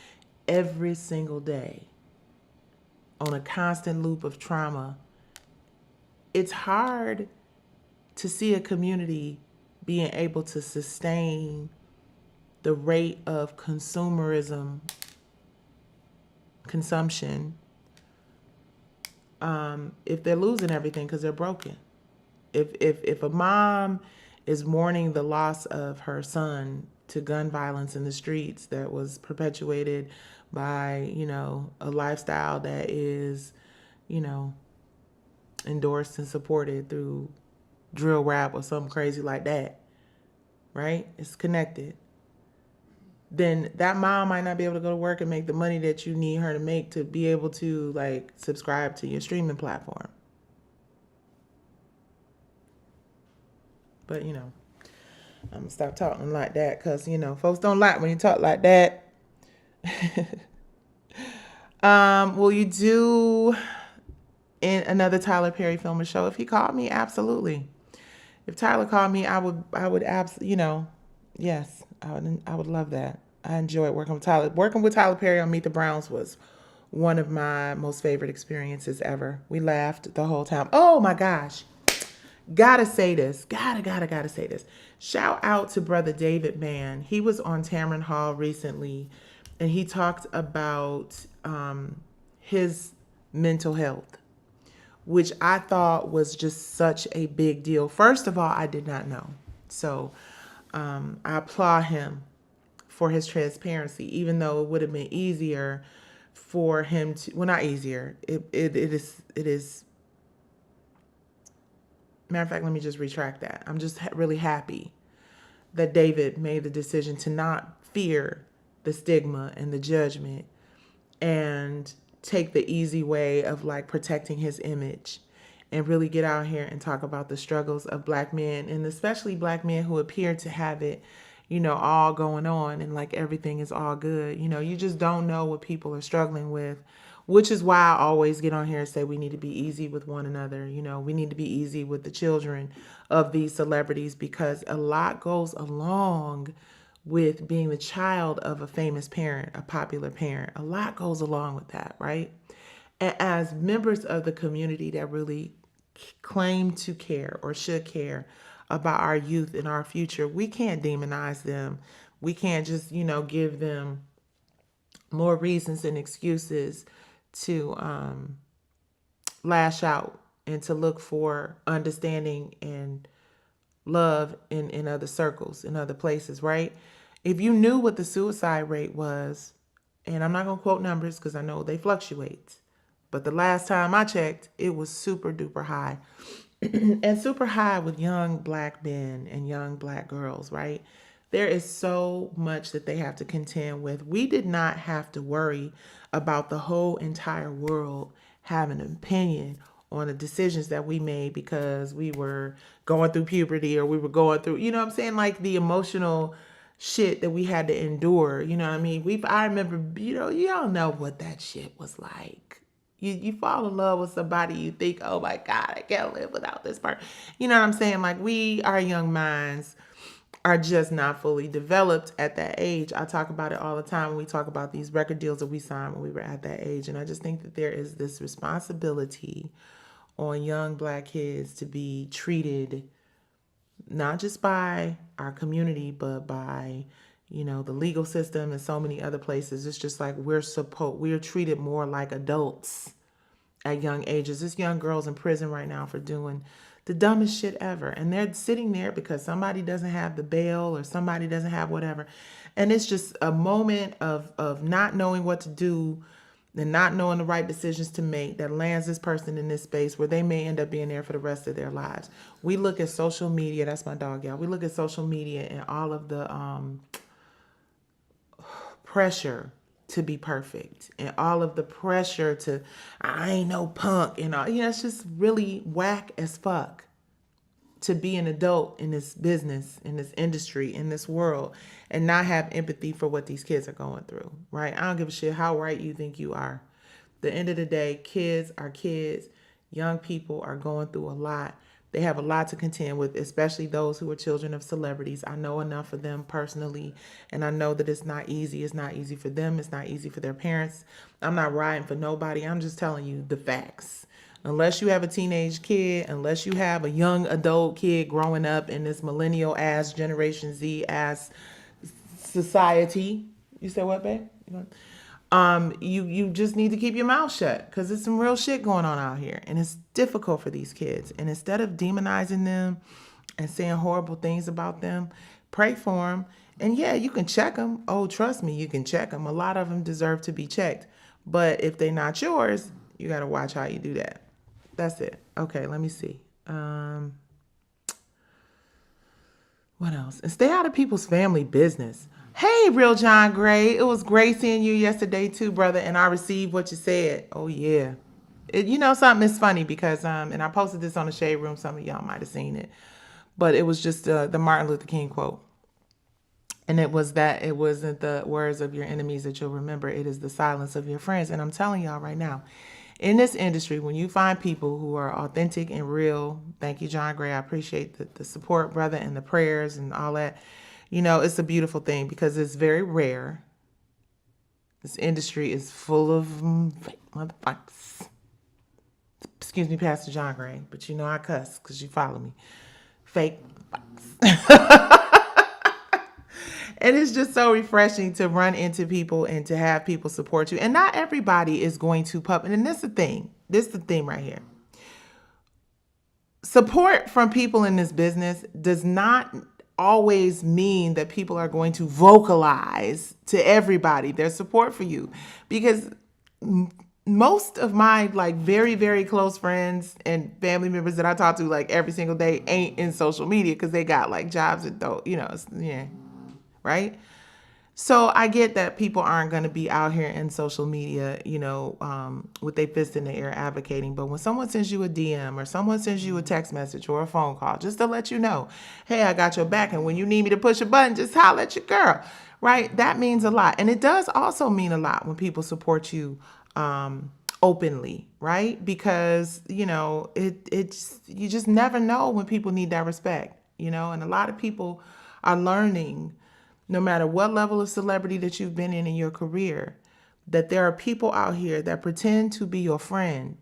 every single day on a constant loop of trauma. It's hard to see a community being able to sustain the rate of consumerism, consumption, if they're losing everything because they're broken. If a mom is mourning the loss of her son to gun violence in the streets that was perpetuated by, a lifestyle that is, endorsed and supported through drill rap or something crazy like that, right? It's connected. Then that mom might not be able to go to work and make the money that you need her to make to be able to subscribe to your streaming platform. But, I'm going to stop talking like that because, folks don't like when you talk like that. Will you do in another Tyler Perry film or show? If he called me, absolutely. If Tyler called me, I would absolutely, yes, I would love that. I enjoyed working with Tyler. Working with Tyler Perry on Meet the Browns was one of my most favorite experiences ever. We laughed the whole time. Oh my gosh. Gotta say this. Gotta say this. Shout out to Brother David Mann. He was on Tamron Hall recently, and he talked about his mental health, which I thought was just such a big deal. First of all, I did not know. So I applaud him for his transparency, even though it would have been easier for him to, well, not easier. It is, matter of fact, let me just retract that. I'm just really happy that David made the decision to not fear the stigma and the judgment and take the easy way of like protecting his image and really get out here and talk about the struggles of black men, and especially black men who appear to have it, all going on and like everything is all good. You just don't know what people are struggling with, which is why I always get on here and say we need to be easy with one another. We need to be easy with the children of these celebrities, because a lot goes along with being the child of a famous parent, a popular parent. A lot goes along with that, right? And as members of the community that really claim to care or should care about our youth and our future, we can't demonize them. We can't just, give them more reasons and excuses to lash out and to look for understanding and love in other circles, in other places, right? If you knew what the suicide rate was, and I'm not going to quote numbers because I know they fluctuate, but the last time I checked, it was super duper high. And super high with young black men and young black girls, right? There is so much that they have to contend with. We did not have to worry about the whole entire world having an opinion on the decisions that we made because we were going through puberty or we were going through, what I'm saying? Like the emotional shit that we had to endure. You know what I mean? I remember, y'all know what that shit was like. You fall in love with somebody, you think, oh my God, I can't live without this part. You know what I'm saying? Like our young minds are just not fully developed at that age. I talk about it all the time when we talk about these record deals that we signed when we were at that age. And I just think that there is this responsibility on young black kids to be treated not just by our community, but by the legal system and so many other places. It's just like we're treated more like adults at young ages. This young girl's in prison right now for doing the dumbest shit ever. And they're sitting there because somebody doesn't have the bail or somebody doesn't have whatever. And it's just a moment of not knowing what to do and not knowing the right decisions to make that lands this person in this space where they may end up being there for the rest of their lives. We look at social media. That's my dog, y'all. We look at social media and all of the pressure to be perfect and all of the pressure to, I ain't no punk and all. It's just really whack as fuck to be an adult in this business, in this industry, in this world, and not have empathy for what these kids are going through, right? I don't give a shit how right you think you are. At the end of the day, kids are kids. Young people are going through a lot. They have a lot to contend with, especially those who are children of celebrities. I know enough of them personally, and I know that it's not easy. It's not easy for them. It's not easy for their parents. I'm not riding for nobody. I'm just telling you the facts. Unless you have a teenage kid, unless you have a young adult kid growing up in this millennial ass, Generation Z ass society. You said what, babe? You just need to keep your mouth shut because there's some real shit going on out here, and it's difficult for these kids. And instead of demonizing them and saying horrible things about them, pray for them. And yeah, you can check them. Oh, trust me, you can check them. A lot of them deserve to be checked. But if they're not yours, you got to watch how you do that. That's it. Okay, let me see. What else? And stay out of people's family business. Hey, Real John Gray. It was great seeing you yesterday too, brother. And I received what you said. Oh, yeah. Something is funny because, and I posted this on the Shade Room. Some of y'all might have seen it. But it was just the Martin Luther King quote. And it wasn't the words of your enemies that you'll remember. It is the silence of your friends. And I'm telling y'all right now, in this industry, when you find people who are authentic and real, thank you, John Gray. I appreciate the support, brother, and the prayers and all that. It's a beautiful thing because it's very rare. This industry is full of fake motherfuckers. Excuse me, Pastor John Gray, but I cuss because you follow me. Fake motherfuckers. And it's just so refreshing to run into people and to have people support you. And not everybody is going to and this is the thing. This is the thing right here. Support from people in this business does not always mean that people are going to vocalize to everybody their support for you, because most of my like very very close friends and family members that I talk to like every single day ain't in social media because they got like jobs that don't, yeah, right. So I get that people aren't going to be out here in social media, with their fist in the air advocating. But when someone sends you a DM or someone sends you a text message or a phone call, just to let you know, hey, I got your back. And when you need me to push a button, just holler at your girl, right? That means a lot. And it does also mean a lot when people support you openly, right? Because, it's you just never know when people need that respect, and a lot of people are learning, no matter what level of celebrity that you've been in your career, that there are people out here that pretend to be your friend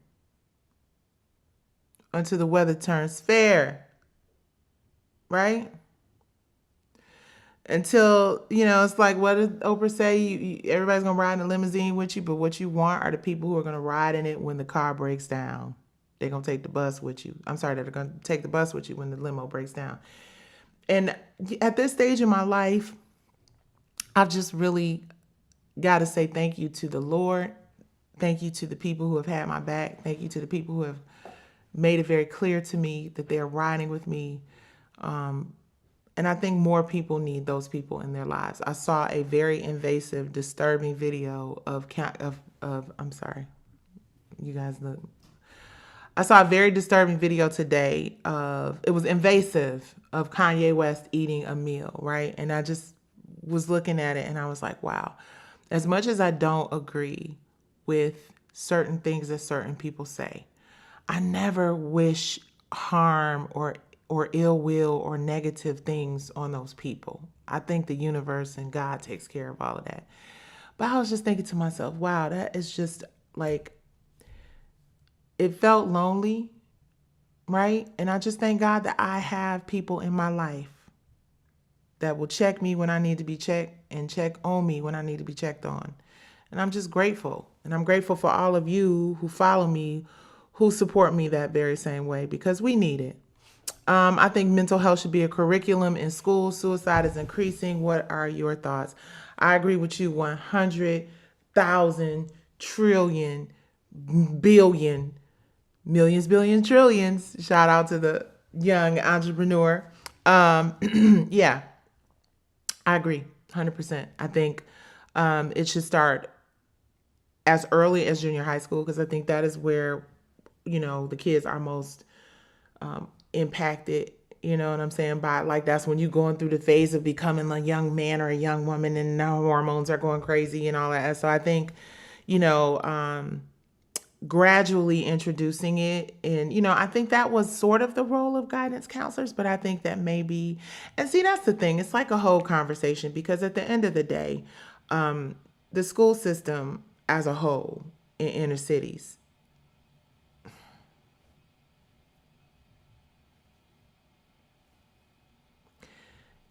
until the weather turns fair, right? Until, it's like, what did Oprah say? Everybody's going to ride in a limousine with you, but what you want are the people who are going to ride in it when the car breaks down. They're going to take the bus with you. I'm sorry, they're going to take the bus with you when the limo breaks down. And at this stage in my life, I've just really got to say thank you to the Lord. Thank you to the people who have had my back. Thank you to the people who have made it very clear to me that they're riding with me. And I think more people need those people in their lives. I saw a very invasive, disturbing video of I'm sorry, you guys look. I saw a very disturbing video today it was invasive, of Kanye West eating a meal, right? And I just was looking at it and I was like, wow, as much as I don't agree with certain things that certain people say, I never wish harm or ill will or negative things on those people. I think the universe and God takes care of all of that. But I was just thinking to myself, wow, that is just like, it felt lonely, right? And I just thank God that I have people in my life that will check me when I need to be checked and check on me when I need to be checked on. And I'm just grateful. And I'm grateful for all of you who follow me, who support me that very same way, because we need it. I think mental health should be a curriculum in schools. Suicide is increasing. What are your thoughts? I agree with you 100,000 trillion billion millions, billions, trillions. Shout out to the young entrepreneur. Yeah, I agree 100%. I think it should start as early as junior high school, because I think that is where, the kids are most impacted, you know what I'm saying, by like, that's when you're going through the phase of becoming a young man or a young woman and the hormones are going crazy and all that. So I think, gradually introducing it, and I think that was sort of the role of guidance counselors, but I think that maybe, and see, that's the thing, it's like a whole conversation, because at the end of the day, the school system as a whole in inner cities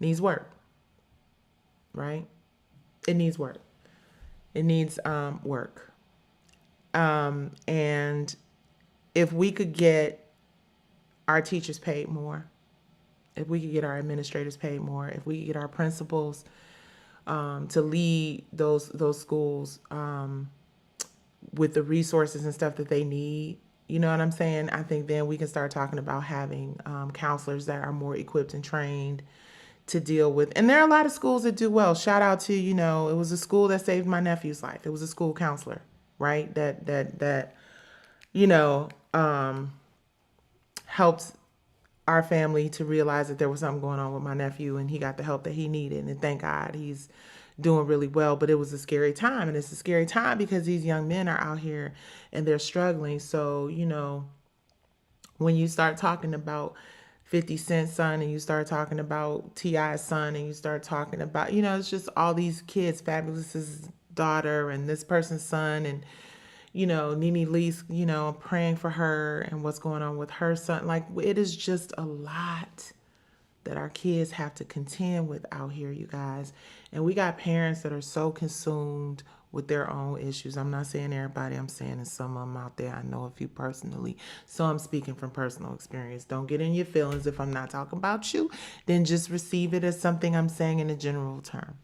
needs work, right? It needs work. It needs work. And if we could get our teachers paid more, if we could get our administrators paid more, if we could get our principals to lead those schools with the resources and stuff that they need, you know what I'm saying? I think then we can start talking about having counselors that are more equipped and trained to deal with. And there are a lot of schools that do well. Shout out to, it was a school that saved my nephew's life. It was a school counselor, right? That you know, helped our family to realize that there was something going on with my nephew, and he got the help that he needed. And thank God he's doing really well. But it was a scary time. And it's a scary time because these young men are out here and they're struggling. So, when you start talking about 50 Cent's son, and you start talking about T.I.'s son, and you start talking about, it's just all these kids, Fabulous's daughter and this person's son, and, Nene Lee's, praying for her and what's going on with her son. Like, it is just a lot. that our kids have to contend with out here, you guys. And we got parents that are so consumed with their own issues. I'm not saying everybody, I'm saying there's some of them out there. I know a few personally, so I'm speaking from personal experience. Don't get in your feelings if I'm not talking about you. Then just receive it as something I'm saying in a general term.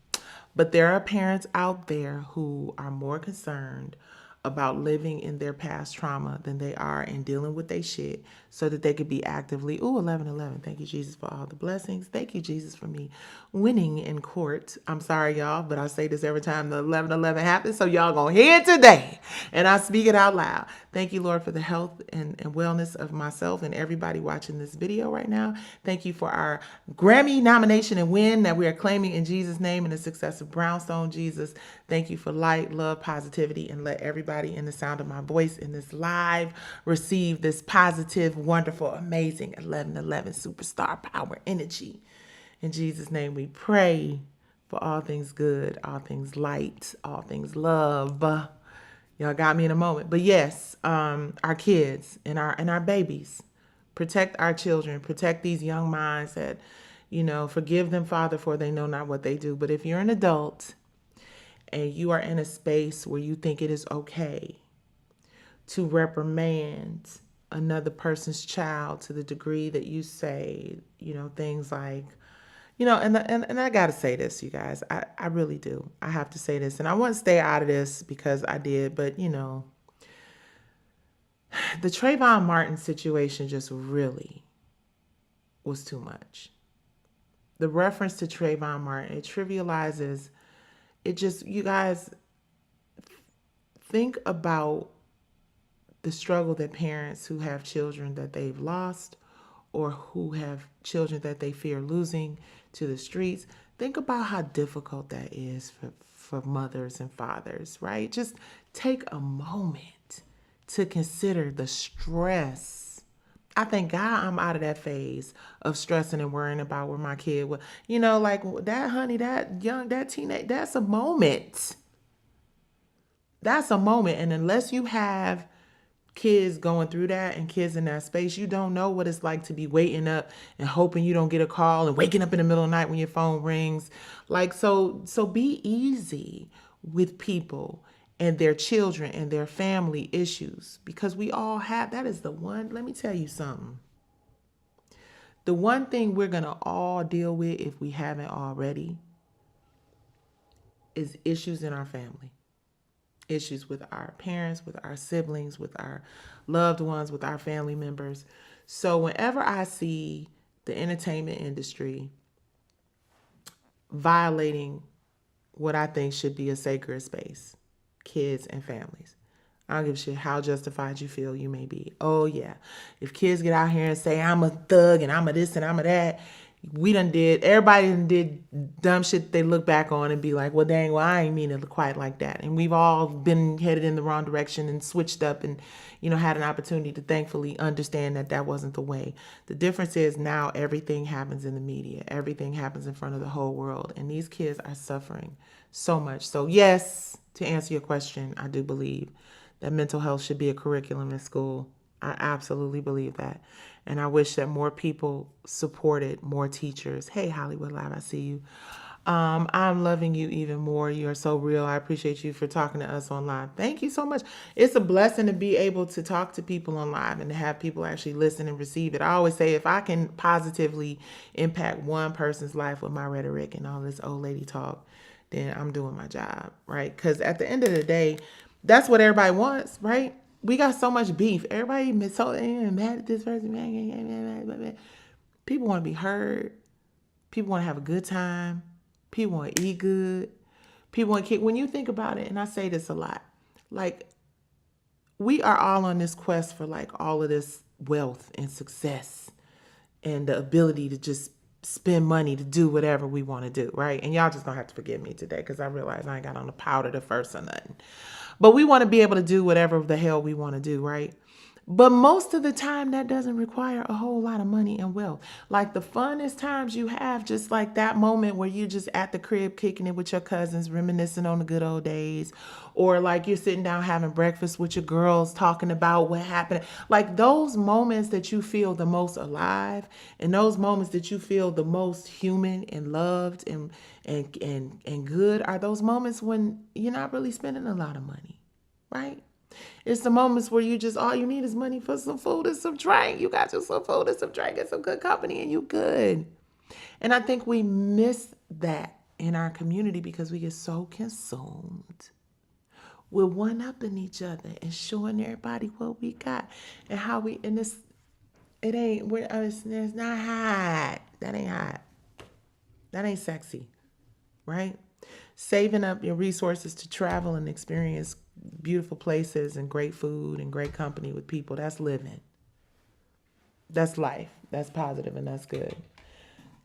But there are parents out there who are more concerned about living in their past trauma than they are in dealing with their shit so that they could be actively, 11:11. Thank you, Jesus, for all the blessings. Thank you, Jesus, for me winning in court. I'm sorry, y'all, but I say this every time the 11:11 happens, so y'all gonna hear it today. And I speak it out loud. Thank you, Lord, for the health and wellness of myself and everybody watching this video right now. Thank you for our Grammy nomination and win that we are claiming in Jesus' name and the success of Brownstone, Jesus. Thank you for light, love, positivity, and let everybody in the sound of my voice in this live receive this positive, wonderful, amazing 11:11 superstar power energy. In Jesus' name we pray for all things good, all things light, all things love. Y'all got me in a moment. But yes, our kids and our babies. Protect our children. Protect these young minds that, forgive them, Father, for they know not what they do. But if you're an adult and you are in a space where you think it is okay to reprimand another person's child to the degree that you say, things like, and I got to say this, you guys, I really do. I have to say this, and I want to stay out of this because I did, but the Trayvon Martin situation just really was too much. The reference to Trayvon Martin, it trivializes, you guys, think about the struggle that parents who have children that they've lost or who have children that they fear losing to the streets. Think about how difficult that is for mothers and fathers, right? Just take a moment to consider the stress. I thank God I'm out of that phase of stressing and worrying about where my kid was. Like that, honey, that teenage, that's a moment. That's a moment. And unless you have kids going through that and kids in that space, you don't know what it's like to be waiting up and hoping you don't get a call and waking up in the middle of the night when your phone rings. Like, so be easy with people and their children and their family issues, because we all have, that is the one, let me tell you something. The one thing we're going to all deal with, if we haven't already, is issues in our family. Issues with our parents, with our siblings, with our loved ones, with our family members. So whenever I see the entertainment industry violating what I think should be a sacred space, kids and families, I don't give a shit how justified you feel you may be. Oh yeah, if kids get out here and say I'm a thug and I'm a this and I'm a that, everybody done did dumb shit they look back on and be like, well, dang, well, I ain't mean it quite like that. And we've all been headed in the wrong direction and switched up and, had an opportunity to thankfully understand that wasn't the way. The difference is now everything happens in the media. Everything happens in front of the whole world. And these kids are suffering so much. So yes, to answer your question, I do believe that mental health should be a curriculum in school. I absolutely believe that. And I wish that more people supported, more teachers. Hey, Hollywood Live, I see you. I'm loving you even more. You are so real. I appreciate you for talking to us on live. Thank you so much. It's a blessing to be able to talk to people on live and to have people actually listen and receive it. I always say if I can positively impact one person's life with my rhetoric and all this old lady talk, then I'm doing my job, right? Because at the end of the day, that's what everybody wants, right? We got so much beef. Everybody so mad at this person. People want to be heard. People want to have a good time. People want to eat good. People want to kick. When you think about it, and I say this a lot, like we are all on this quest for like all of this wealth and success and the ability to just spend money to do whatever we want to do, right? And y'all just gonna have to forgive me today because I realize I ain't got on the powder the first or nothing. But we want to be able to do whatever the hell we want to do, right? But most of the time, that doesn't require a whole lot of money and wealth. Like the funnest times you have, just like that moment where you're just at the crib kicking it with your cousins, reminiscing on the good old days, or like you're sitting down having breakfast with your girls, talking about what happened. Like those moments that you feel the most alive, and those moments that you feel the most human and loved and good are those moments when you're not really spending a lot of money, right? It's the moments where you just all you need is money for some food and some drink. You got you some food and some drink and some good company and you good. And I think we miss that in our community because we get so consumed with one upping each other and showing everybody what we got and how we and this it ain't it's not hot. That ain't hot. That ain't sexy, right? Saving up your resources to travel and experience beautiful places and great food and great company with people. That's living. That's life. That's positive and that's good.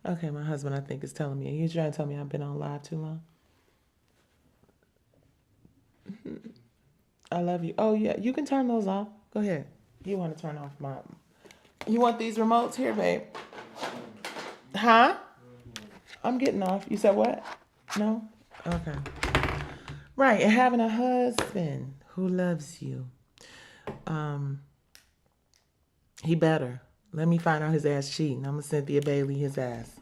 Okay, my husband, I think, is telling me. He's trying to tell me I've been on live too long. I love you. Oh, yeah. You can turn those off. Go ahead. You want to turn off my. You want these remotes? Here, babe. Huh? I'm getting off. You said what? No? Okay. Right. And having a husband who loves you. He better. Let me find out his ass cheating. I'm going to Cynthia Bailey his ass.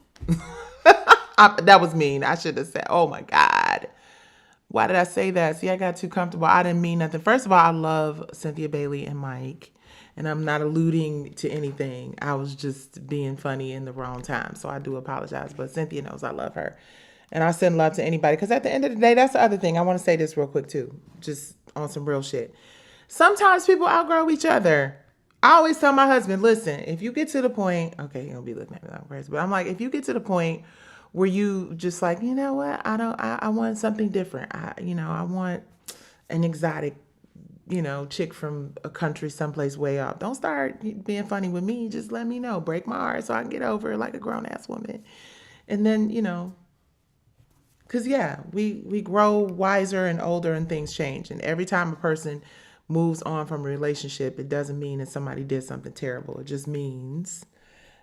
That was mean. I should have said, oh my God. Why did I say that? See, I got too comfortable. I didn't mean nothing. First of all, I love Cynthia Bailey and Mike. And I'm not alluding to anything. I was just being funny in the wrong time. So I do apologize. But Cynthia knows I love her. And I send love to anybody. Because at the end of the day, that's the other thing. I want to say this real quick too. Just on some real shit. Sometimes people outgrow each other. I always tell my husband, listen, if you get to the point, okay, he'll be looking at me like crazy, but I'm like, if you get to the point where you just like, you know what, I want something different. I want an exotic, chick from a country someplace way off. Don't start being funny with me. Just let me know. Break my heart so I can get over it like a grown ass woman. And then, because yeah, we grow wiser and older and things change. And every time a person moves on from a relationship, it doesn't mean that somebody did something terrible. It just means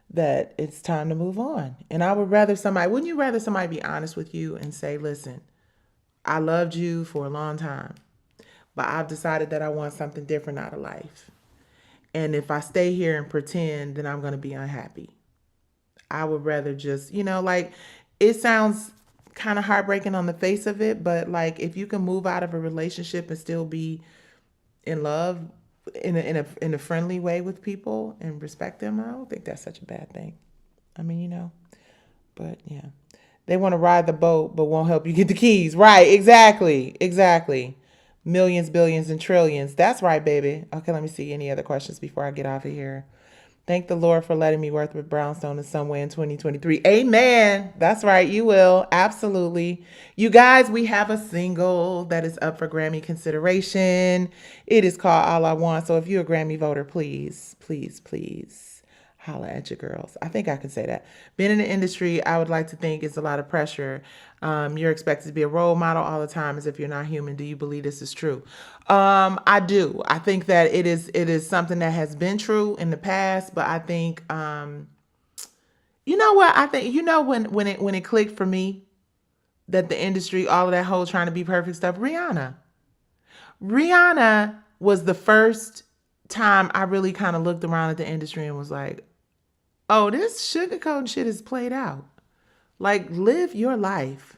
that it's time to move on. And wouldn't you rather somebody be honest with you and say, listen, I loved you for a long time, but I've decided that I want something different out of life. And if I stay here and pretend, then I'm going to be unhappy. I would rather just, it sounds kind of heartbreaking on the face of it, but like if you can move out of a relationship and still be in love in a friendly way with people and respect them, I don't think that's such a bad thing. I mean, but yeah. They want to ride the boat but won't help you get the keys. Right, exactly. Millions, billions, and trillions. That's right, baby. Okay, let me see any other questions before I get off of here. Thank the Lord for letting me work with Brownstone in some way in 2023. Amen. That's right. You will. Absolutely. You guys, we have a single that is up for Grammy consideration. It is called All I Want. So if you're a Grammy voter, please, please, please holla at your girls. I think I can say that. Being in the industry, I would like to think it's a lot of pressure. You're expected to be a role model all the time as if you're not human. Do you believe this is true? I do. I think that it is something that has been true in the past, but I think you know what? I think when it clicked for me that the industry, all of that whole trying to be perfect stuff, Rihanna was the first time I really kind of looked around at the industry and was like, oh, this sugarcoat shit is played out. Like, live your life.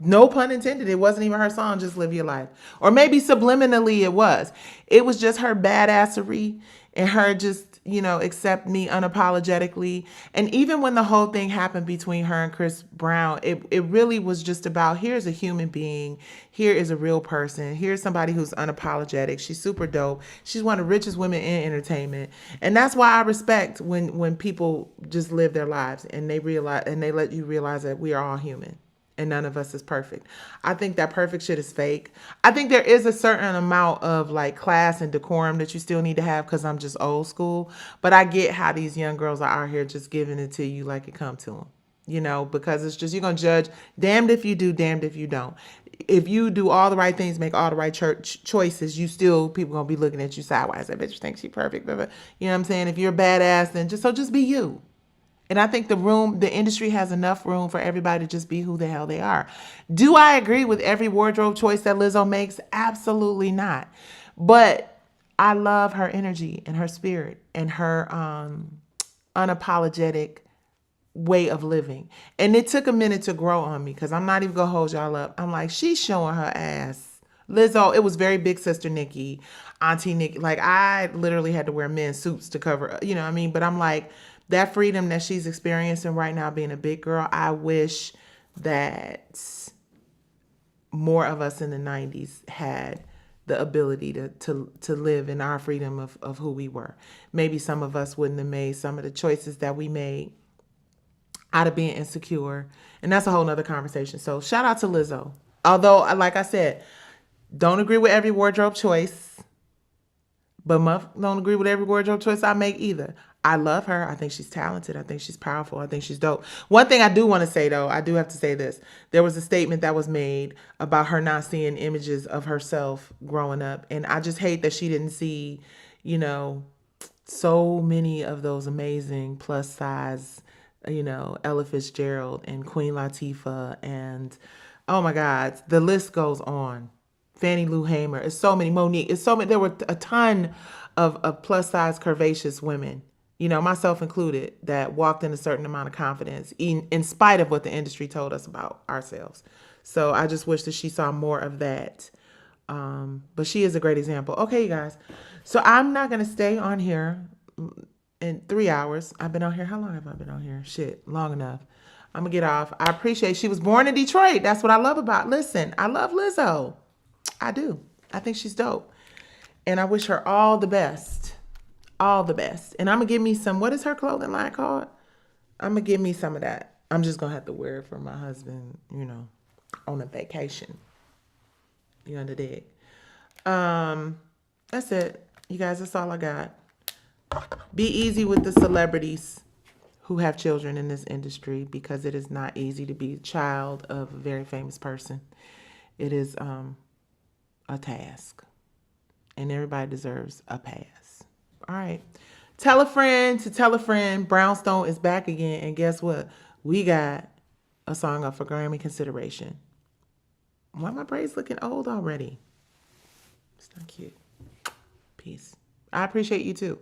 No pun intended. It wasn't even her song, just live your life. Or maybe subliminally it was. It was just her badassery and her just, accept me unapologetically. And even when the whole thing happened between her and Chris Brown, it really was just about, here's a human being. Here is a real person. Here's somebody who's unapologetic. She's super dope. She's one of the richest women in entertainment. And that's why I respect when people just live their lives and they let you realize that we are all human. And none of us is perfect. I think that perfect shit is fake. I think there is a certain amount of like class and decorum that you still need to have because I'm just old school. But I get how these young girls are out here just giving it to you like it come to them. Because it's just, you're going to judge damned if you do, damned if you don't. if you do all the right things, make all the right church choices, you still, people gonna be looking at you sideways. I bet you think she's perfect. Blah, blah. You know what I'm saying? If you're a badass, then just be you. And I think the industry has enough room for everybody to just be who the hell they are. Do I agree with every wardrobe choice that Lizzo makes? Absolutely not. But I love her energy and her spirit and her unapologetic way of living. And it took a minute to grow on me because I'm not even gonna hold y'all up. I'm like, she's showing her ass. Lizzo, it was very big sister Nikki, Auntie Nikki. Like, I literally had to wear men's suits to cover, you know what I mean? But I'm like, that freedom that she's experiencing right now being a big girl, I wish that more of us in the 90s had the ability to live in our freedom of who we were. Maybe some of us wouldn't have made some of the choices that we made out of being insecure. And that's a whole nother conversation. So shout out to Lizzo. Although, like I said, don't agree with every wardrobe choice, but don't agree with every wardrobe choice I make either. I love her. I think she's talented. I think she's powerful. I think she's dope. One thing I do want to say, though, I do have to say this. There was a statement that was made about her not seeing images of herself growing up. And I just hate that she didn't see, so many of those amazing plus size, Ella Fitzgerald and Queen Latifah. And, oh, my God, the list goes on. Fannie Lou Hamer. It's so many. Monique. It's so many. There were a ton of plus size curvaceous women, myself included, that walked in a certain amount of confidence in spite of what the industry told us about ourselves. So I just wish that she saw more of that. But she is a great example. Okay, you guys. So I'm not going to stay on here in 3 hours. I've been on here. How long have I been on here? Shit, long enough. I'm going to get off. I appreciate she was born in Detroit. That's what I love about. Listen, I love Lizzo. I do. I think she's dope. And I wish her all the best. All the best. And I'm going to give me some, what is her clothing line called? I'm going to give me some of that. I'm just going to have to wear it for my husband, on a vacation. You understand? That's it. You guys, that's all I got. Be easy with the celebrities who have children in this industry, because it is not easy to be a child of a very famous person. It is a task. And everybody deserves a pass. All right. Tell a friend to tell a friend. Brownstone is back again. And guess what? We got a song up for Grammy consideration. Why my braids looking old already? It's not cute. Peace. I appreciate you too.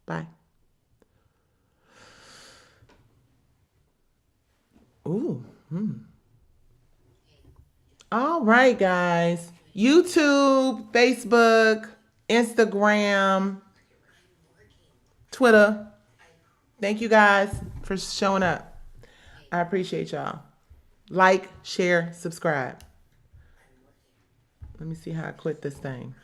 Bye. Ooh. All right, guys. YouTube, Facebook, Instagram, Twitter. Thank you guys for showing up. I appreciate y'all. Like, share, subscribe. Let me see how I quit this thing.